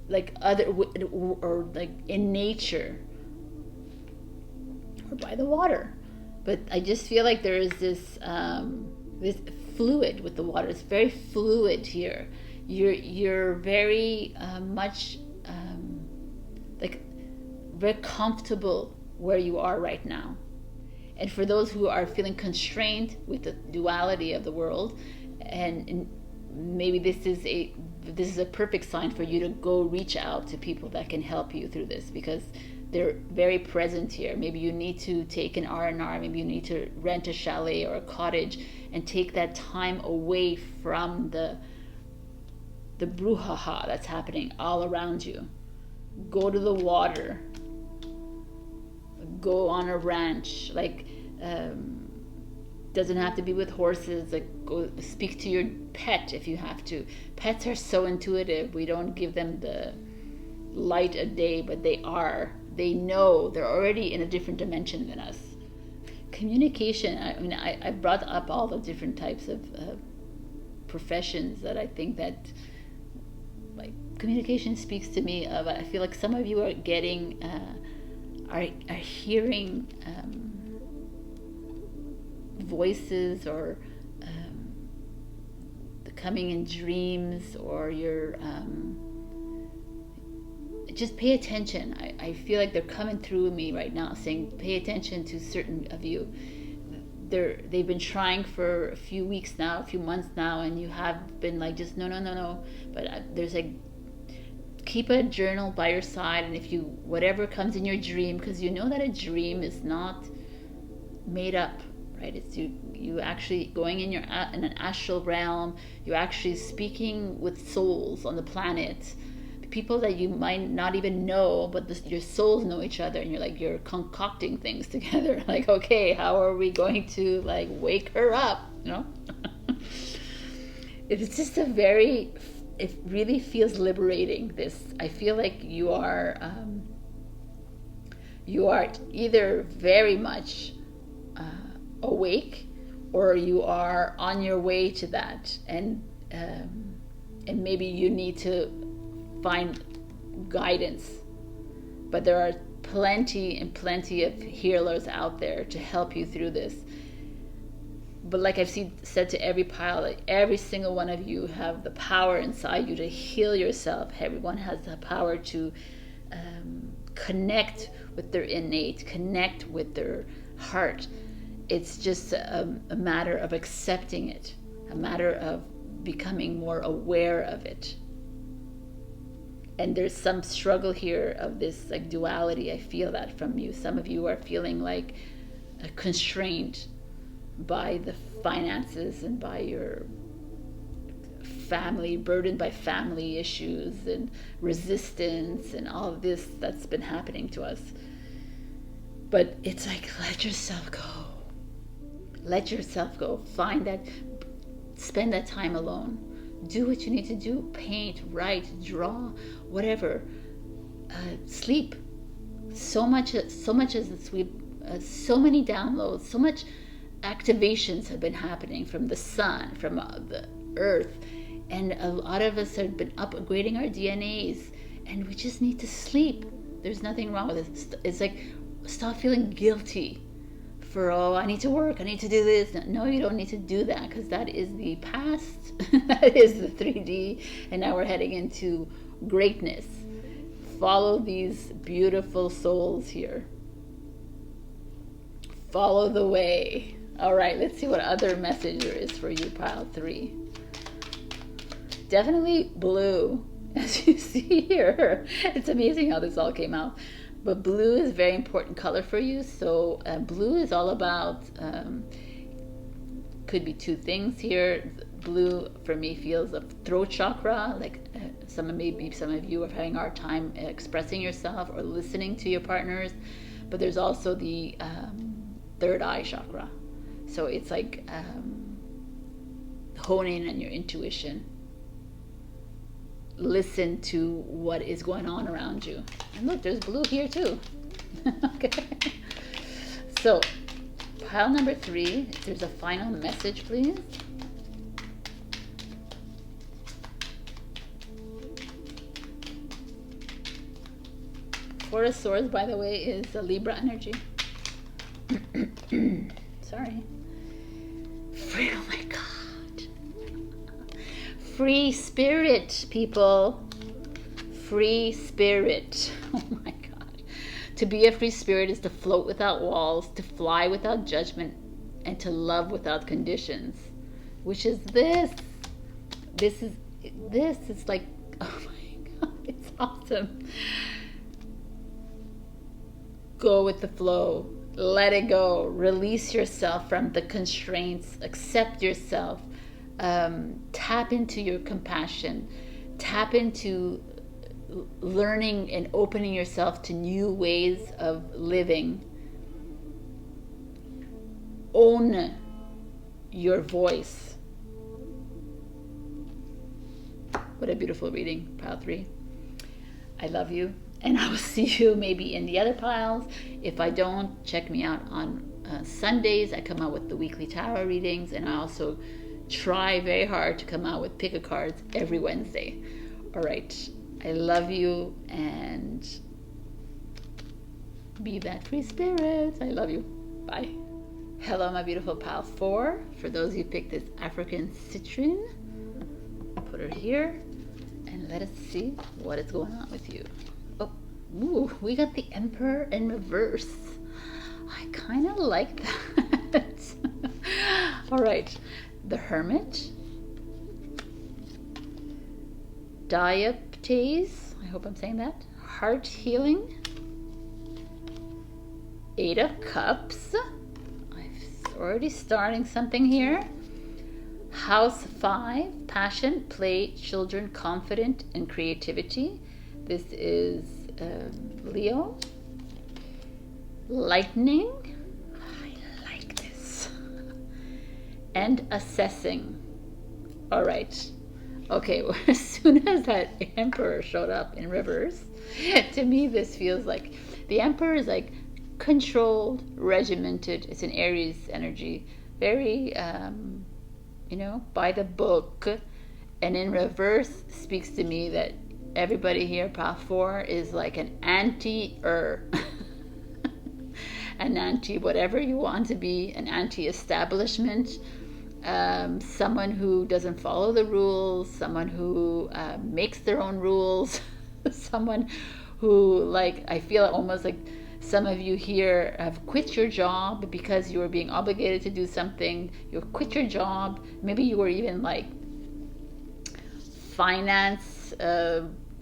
like or like in nature or by the water. But I just feel like there is this this fluid with the water. It's very fluid here. You're very much like very comfortable where you are right now. And for those who are feeling constrained with the duality of the world, and maybe this is a perfect sign for you to go reach out to people that can help you through this, because they're very present here. Maybe you need to take an R&R, maybe you need to rent a chalet or a cottage and take that time away from the brouhaha that's happening all around you. Go to the water, go on a ranch, like doesn't have to be with horses, like go speak to your pet if you have to. Pets are so intuitive. We don't give them the light of day, but they know they're already in a different dimension than us. Communication, I mean, I brought up all the different types of professions that I think that like communication speaks to me of. I feel like some of you are getting are hearing voices, or coming in dreams, or you're just pay attention. I feel like they're coming through me right now saying pay attention to certain of you. They've been trying for a few weeks now, a few months now, and you have been like just no, but there's like, keep a journal by your side, and if you whatever comes in your dream, because you know that a dream is not made up, right? It's you actually going in in an astral realm. You're actually speaking with souls on the planet, people that you might not even know, but your souls know each other, and you're concocting things together. Like, okay, how are we going to like wake her up? You know, it's just it really feels liberating. This, I feel like you are either very much awake, or you are on your way to that, and maybe you need to find guidance. But there are plenty of healers out there to help you through this. But like I've said to every pile, like every single one of you have the power inside you to heal yourself. Everyone has the power to connect with their innate, connect with their heart. It's just a matter of accepting it, a matter of becoming more aware of it. And there's some struggle here of this like duality. I feel that from you. Some of you are feeling like constrained by the finances and by your family, burdened by family issues and resistance and all of this that's been happening to us. But it's like, let yourself go. Let yourself go. Spend that time alone. Do what you need to do. Paint, write, draw, whatever. Sleep. So much as we, so many downloads, so much activations have been happening from the sun, from the earth, and a lot of us have been upgrading our DNAs, and we just need to sleep. There's nothing wrong with it. It's like, stop feeling guilty for, oh, I need to work, I need to do this. No, you don't need to do that, because that is the past. That is the 3D, and now we're heading into greatness. Follow these beautiful souls here. Follow the way. All right, let's see what other message there is for you, pile 3. Definitely blue, as you see here. It's amazing how this all came out. But blue is a very important color for you. So blue is all about, could be 2 things here. Blue for me feels of throat chakra, like some of you are having a hard time expressing yourself or listening to your partners. But there's also the third eye chakra. So it's like honing on your intuition. Listen to what is going on around you. And look, there's blue here too. Okay. So, pile number 3, if there's a final message, please. Four of Swords, by the way, is a Libra energy. Sorry. Free, oh my God. Free spirit, people. Free spirit. Oh my God. To be a free spirit is to float without walls, to fly without judgment, and to love without conditions. Which is this. This is like, oh my God, it's awesome. Go with the flow. Let it go. Release yourself from the constraints. Accept yourself. Tap into your compassion. Tap into learning and opening yourself to new ways of living. Own your voice. What a beautiful reading, pile 3. I love you. And I will see you maybe in the other piles. If I don't, check me out on Sundays. I come out with the weekly tarot readings, and I also try very hard to come out with pick a cards every Wednesday. All right. I love you, and be that free spirit. I love you. Bye. Hello, my beautiful pile 4. For those who picked this African citrine, put her here, and let us see what is going on with you. Ooh, we got the Emperor in reverse. I kind of like that. All right. The Hermit. Diaptase. I hope I'm saying that. Heart healing. 8 of Cups. I'm already starting something here. House 5. Passion, play, children, confident, and creativity. This is Leo. Lightning. I like this. And assessing. All right. Okay, well, as soon as that Emperor showed up in reverse, to me this feels like the Emperor is like controlled, regimented. It's an Aries energy. Very, by the book. And in reverse speaks to me that everybody here, pile 4, is like an anti-er. An anti whatever you want to be, an anti-establishment, someone who doesn't follow the rules, someone who makes their own rules, someone who, like, I feel almost like some of you here have quit your job because you were being obligated to do something. You quit your job. Maybe you were even like finance,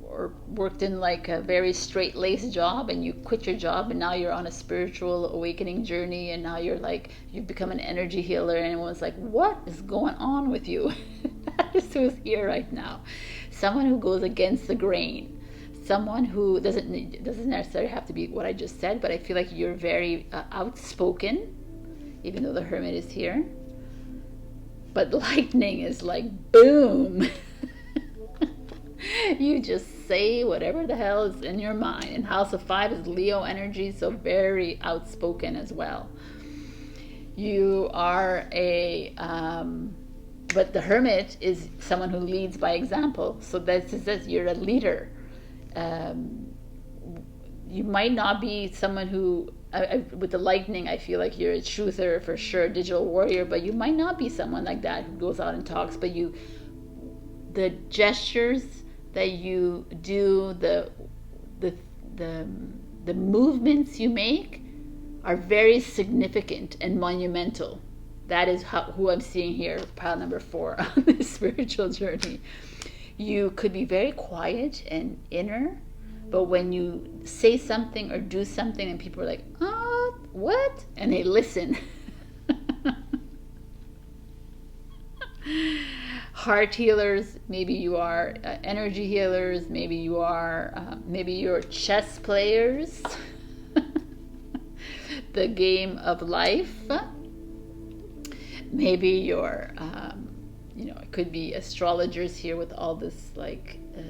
or worked in like a very straight-laced job, and you quit your job, and now you're on a spiritual awakening journey, and now you've become an energy healer, and everyone's like, what is going on with you? That is who's here right now. Someone who goes against the grain. Someone who doesn't necessarily have to be what I just said, but I feel like you're very outspoken, even though the Hermit is here. But lightning is like, boom. You just say whatever the hell is in your mind. And House of 5 is Leo energy, so very outspoken as well. You are but the Hermit is someone who leads by example. So this is this, you're a leader. You might not be someone who with the lightning, I feel like you're a truther for sure, digital warrior, but you might not be someone like that who goes out and talks, but the gestures that you do, the the movements you make are very significant and monumental. That is who I'm seeing here, pile number 4 on this spiritual journey. You could be very quiet and inner, but when you say something or do something and people are like, oh, what? And they listen. Heart healers, maybe you are energy healers, maybe you're chess players. The game of life. Maybe you're, it could be astrologers here with all this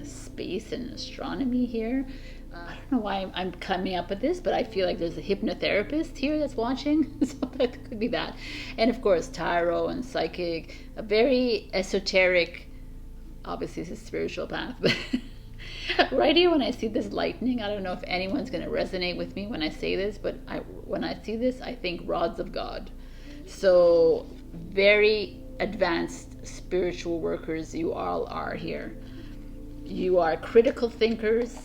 space and astronomy here. I don't know why I'm coming up with this, but I feel like there's a hypnotherapist here that's watching, so that could be that. And of course, tarot and psychic, a very esoteric, obviously it's a spiritual path, but right here when I see this lightning, I don't know if anyone's going to resonate with me when I say this, but when I see this, I think rods of God. So very advanced spiritual workers you all are here. You are critical thinkers.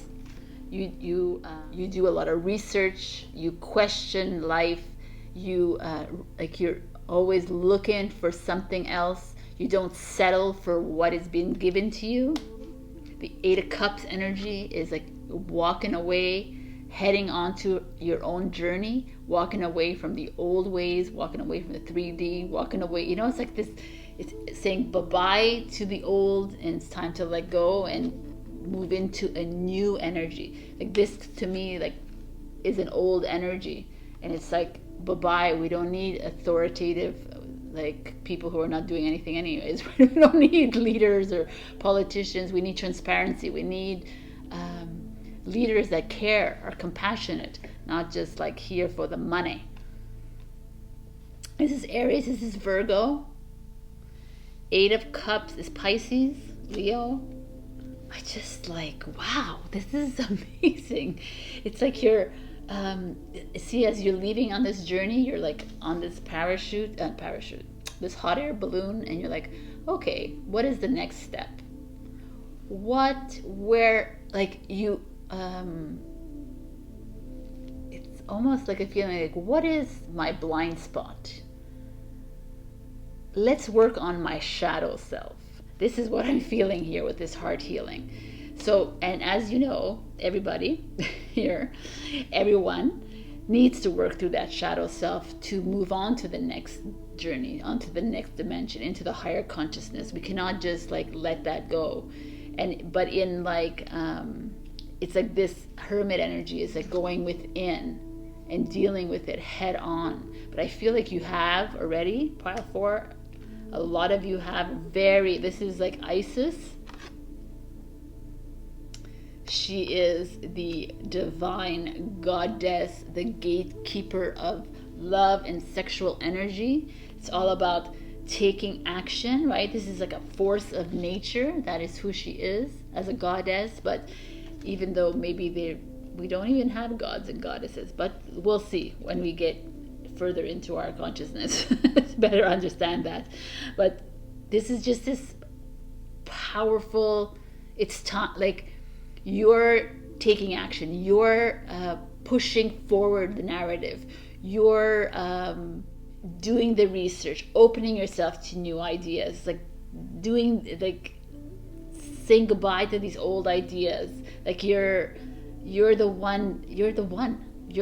You do a lot of research. You question life. You're always looking for something else. You don't settle for what is being given to you. The 8 of Cups energy is like walking away, heading onto your own journey, walking away from the old ways, walking away from the 3D, walking away. It's like this. It's saying bye-bye to the old, and it's time to let go and move into a new energy. Like this to me is an old energy, and it's like bye-bye. We don't need authoritative people who are not doing anything anyways. We don't need leaders or politicians. We need transparency. We need leaders that care, are compassionate, not just here for the money. This is Aries. This is Virgo. 8 of Cups is Pisces, Leo. I just wow, this is amazing. It's like you're, see, as you're leaving on this journey, you're on this parachute, this hot air balloon, and you're like, okay, what is the next step? It's almost like a feeling what is my blind spot? Let's work on my shadow self. This is what I'm feeling here with this heart healing. So, and as you know, everybody here, everyone needs to work through that shadow self to move on to the next journey, onto the next dimension, into the higher consciousness. We cannot just let that go. But in it's like this hermit energy is going within and dealing with it head on. But I feel like you have already, pile 4, a lot of you have this is like Isis. She is the divine goddess, the gatekeeper of love and sexual energy. It's all about taking action, right? This is like a force of nature. That is who she is as a goddess. But even though maybe we don't even have gods and goddesses, but we'll see when we get further into our consciousness to better understand that. But this is just this powerful, it's you're taking action, you're pushing forward the narrative, you're doing the research, opening yourself to new ideas, saying goodbye to these old ideas. You're the one, you're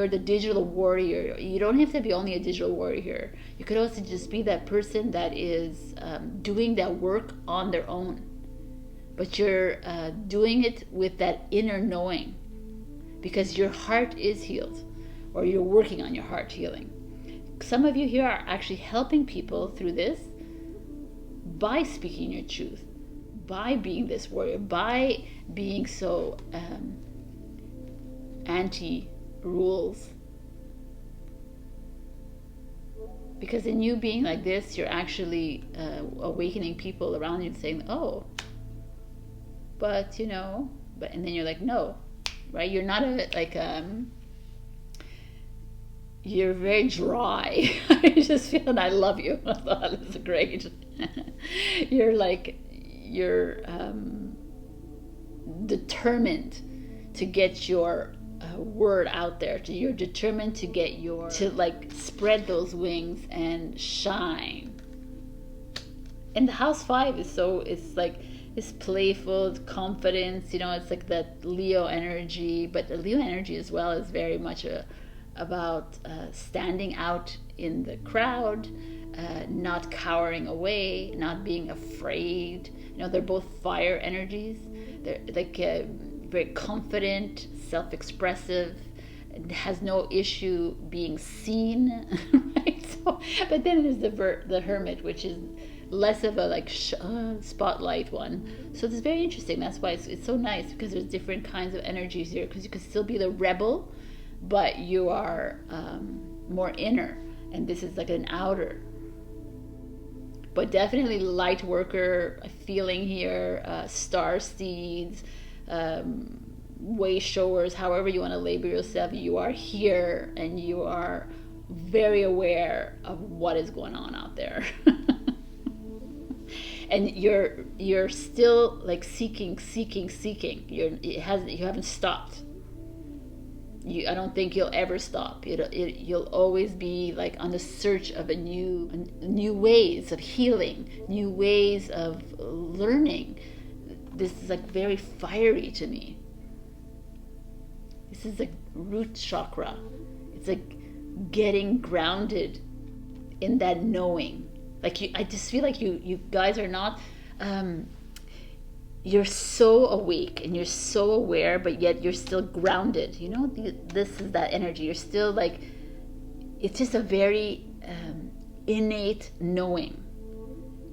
the digital warrior. You don't have to be only a digital warrior. You could also just be that person that is doing that work on their own. But you're doing it with that inner knowing, because your heart is healed, or you're working on your heart healing. Some of you here are actually helping people through this by speaking your truth, by being this warrior, by being so anti-rules. Because in you being like this, you're actually awakening people around you and saying, oh, but and then you're like, no, right? You're not you're very dry. I just feel, and I love you. I thought this is great. You're determined to get your word out there. You're determined to get to like spread those wings and shine. And the house 5 is it's playful, it's confidence, it's like that Leo energy. But the Leo energy as well is very much about standing out in the crowd, not cowering away, not being afraid. They're both fire energies. They're like very confident, self-expressive, has no issue being seen, right? So, but then there's the Hermit, which is less of a spotlight one. So it's very interesting. That's why it's so nice, because there's different kinds of energies here, because you can still be the rebel, but you are more inner, and this is like an outer. But definitely light worker feeling here, star seeds, way showers, however you want to label yourself. You are here and you are very aware of what is going on out there. And you're still like seeking. You haven't stopped. I don't think you'll ever stop. You'll always be like on the search of new ways of healing, new ways of learning. This is like very fiery to me. This is like root chakra. It's like getting grounded in that knowing. I just feel like you guys are not. You're so awake and you're so aware, but yet you're still grounded. This is that energy. You're still like, it's just a very innate knowing.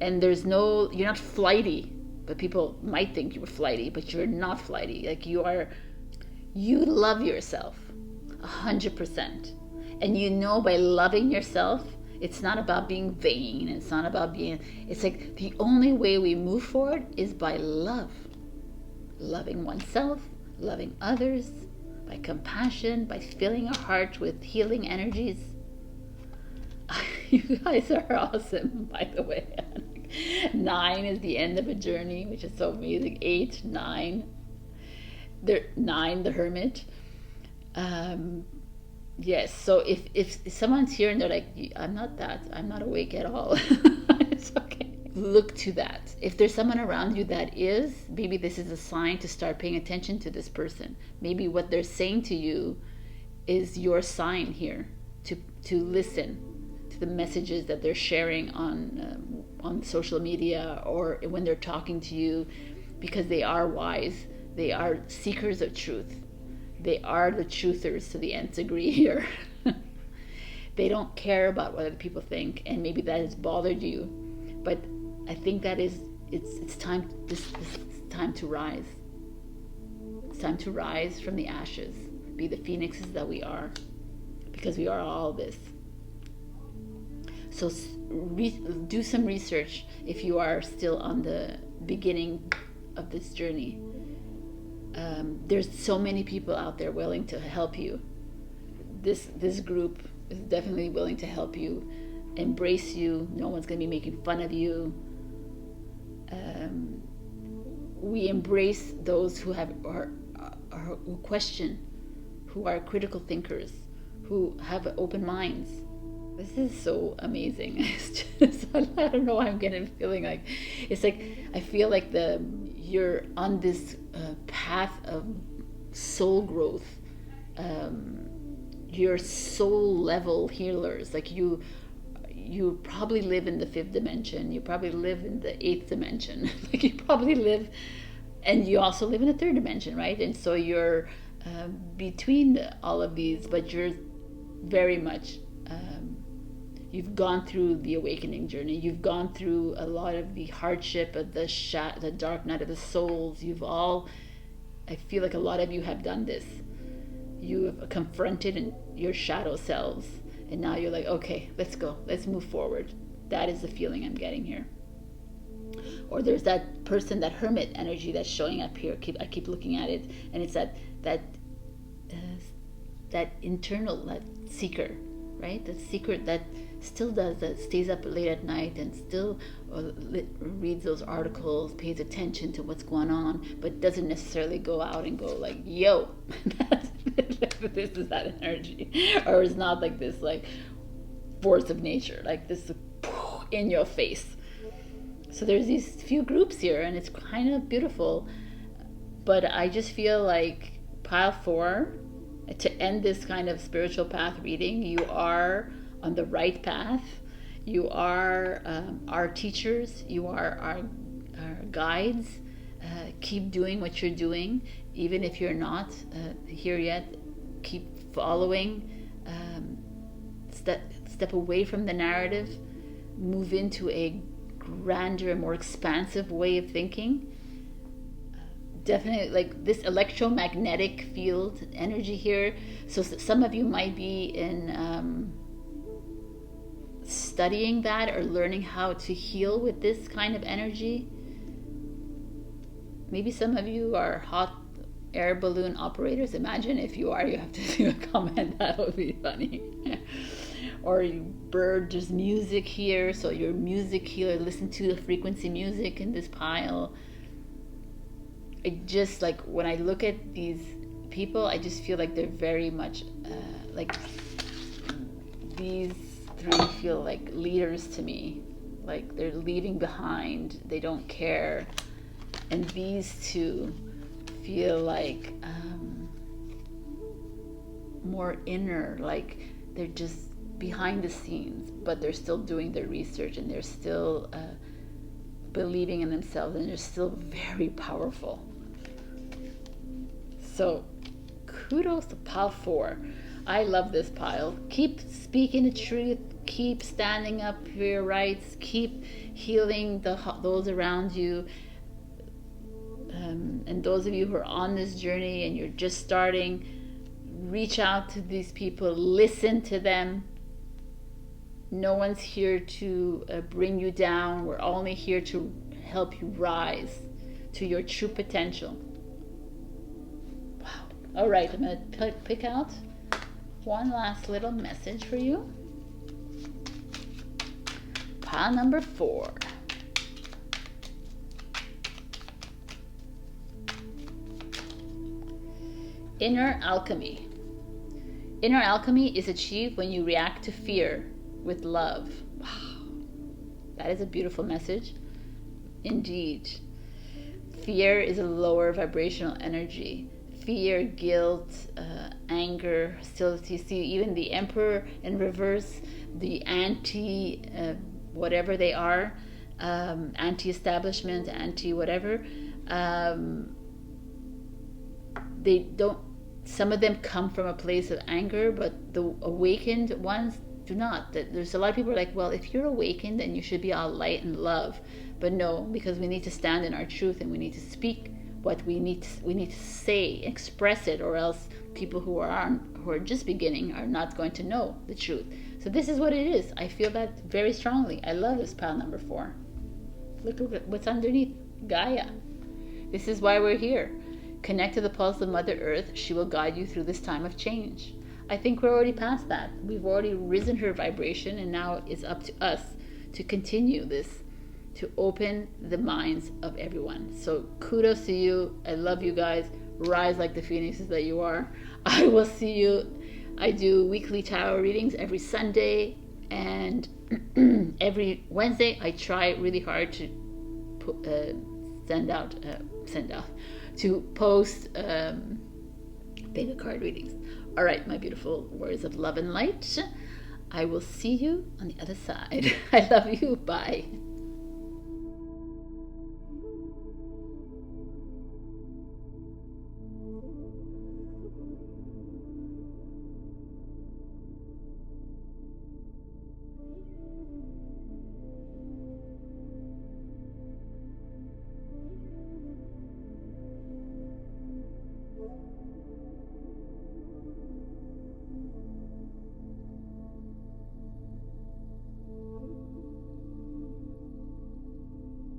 And you're not flighty, but people might think you were flighty, but you're not flighty. Like you love yourself 100%. And by loving yourself, it's not about being vain. It's not about it's like the only way we move forward is by love. Loving oneself, loving others, by compassion, by filling our heart with healing energies. You guys are awesome, by the way. 9 is the end of a journey, which is so amazing. 8, 9. 9, the Hermit. Yes, so if someone's here and they're like, I'm not awake at all, it's okay. Look to that. If there's someone around you that is, maybe this is a sign to start paying attention to this person. Maybe what they're saying to you is your sign here to listen to the messages that they're sharing on social media, or when they're talking to you, because they are wise. They are seekers of truth. They are the truthers to the nth degree here. They don't care about what other people think, and maybe that has bothered you. But I think that it's time. This time to rise. It's time to rise from the ashes, be the phoenixes that we are, because we are all this. So do some research if you are still on the beginning of this journey. There's so many people out there willing to help you. This group is definitely willing to help you, embrace you. No one's going to be making fun of you. We embrace those who who question, who are critical thinkers, who have open minds. This is so amazing. It's just, I don't know why I'm getting feeling like, it's like, I feel like you're on this path of soul growth. You're soul level healers. Like you probably live in the 5th dimension. You probably live in the 8th dimension. Like you probably live, and you also live in the 3rd dimension, right? And so you're between all of these, but you're very much, you've gone through the awakening journey. You've gone through a lot of the hardship of the dark night of the souls. I feel like a lot of you have done this. You have confronted your shadow selves, and now you're like, okay, let's go. Let's move forward. That is the feeling I'm getting here. Or there's that person, that hermit energy that's showing up here. I keep looking at it, and it's that internal, that seeker, right? The secret that still does that, stays up late at night and still reads those articles, pays attention to what's going on, but doesn't necessarily go out and go like, yo, this is that energy. Or it's not like this like force of nature, like this in your face. So there's these few groups here, and it's kind of beautiful. But I just feel like pile 4, to end this kind of spiritual path reading, you are on the right path. You are our teachers. You are our guides. Keep doing what you're doing, even if you're not here yet. Keep following. Step away from the narrative. Move into a grander, more expansive way of thinking. Definitely, like this electromagnetic field energy here. So some of you might be in studying that or learning how to heal with this kind of energy. Maybe some of you are hot air balloon operators. Imagine if you are, you have to do a comment. That would be funny. Or you bird, there's music here, so you're a music healer. Listen to the frequency music in this pile. I just, like, when I look at these people, I just feel like they're very much like these 3 feel like leaders to me, like they're leaving behind, they don't care. And these 2 feel like more inner, like they're just behind the scenes, but they're still doing their research, and they're still believing in themselves, and they're still very powerful. So kudos to pile 4. I love this pile. Keep speaking the truth. Keep standing up for your rights. Keep healing those around you. And those of you who are on this journey and you're just starting, reach out to these people. Listen to them. No one's here to bring you down. We're only here to help you rise to your true potential. Wow. All right, I'm going to pick out one last little message for you. Pile number 4. Inner alchemy. Inner alchemy is achieved when you react to fear with love. Wow. That is a beautiful message. Indeed. Fear is a lower vibrational energy. Fear, guilt, anger, hostility. See, even the Emperor in reverse, the anti, whatever they are, anti-establishment, anti-whatever, they don't, some of them come from a place of anger, but the awakened ones do not. There's a lot of people are like, well, if you're awakened, then you should be all light and love. But no, because we need to stand in our truth, and we need to speak what we need to say, express it, or else people who are just beginning are not going to know the truth. So this is what it is. I feel that very strongly. I love this pile number 4. Look at what's underneath. Gaia. This is why we're here. Connect to the pulse of Mother Earth. She will guide you through this time of change. I think we're already past that. We've already risen her vibration, and now it's up to us to continue this, to open the minds of everyone. So kudos to you. I love you guys. Rise like the phoenixes that you are. I will see you. I do weekly tarot readings every Sunday, and every Wednesday I try really hard to to post bigger card readings. All right, my beautiful warriors of love and light. I will see you on the other side. I love you. Bye.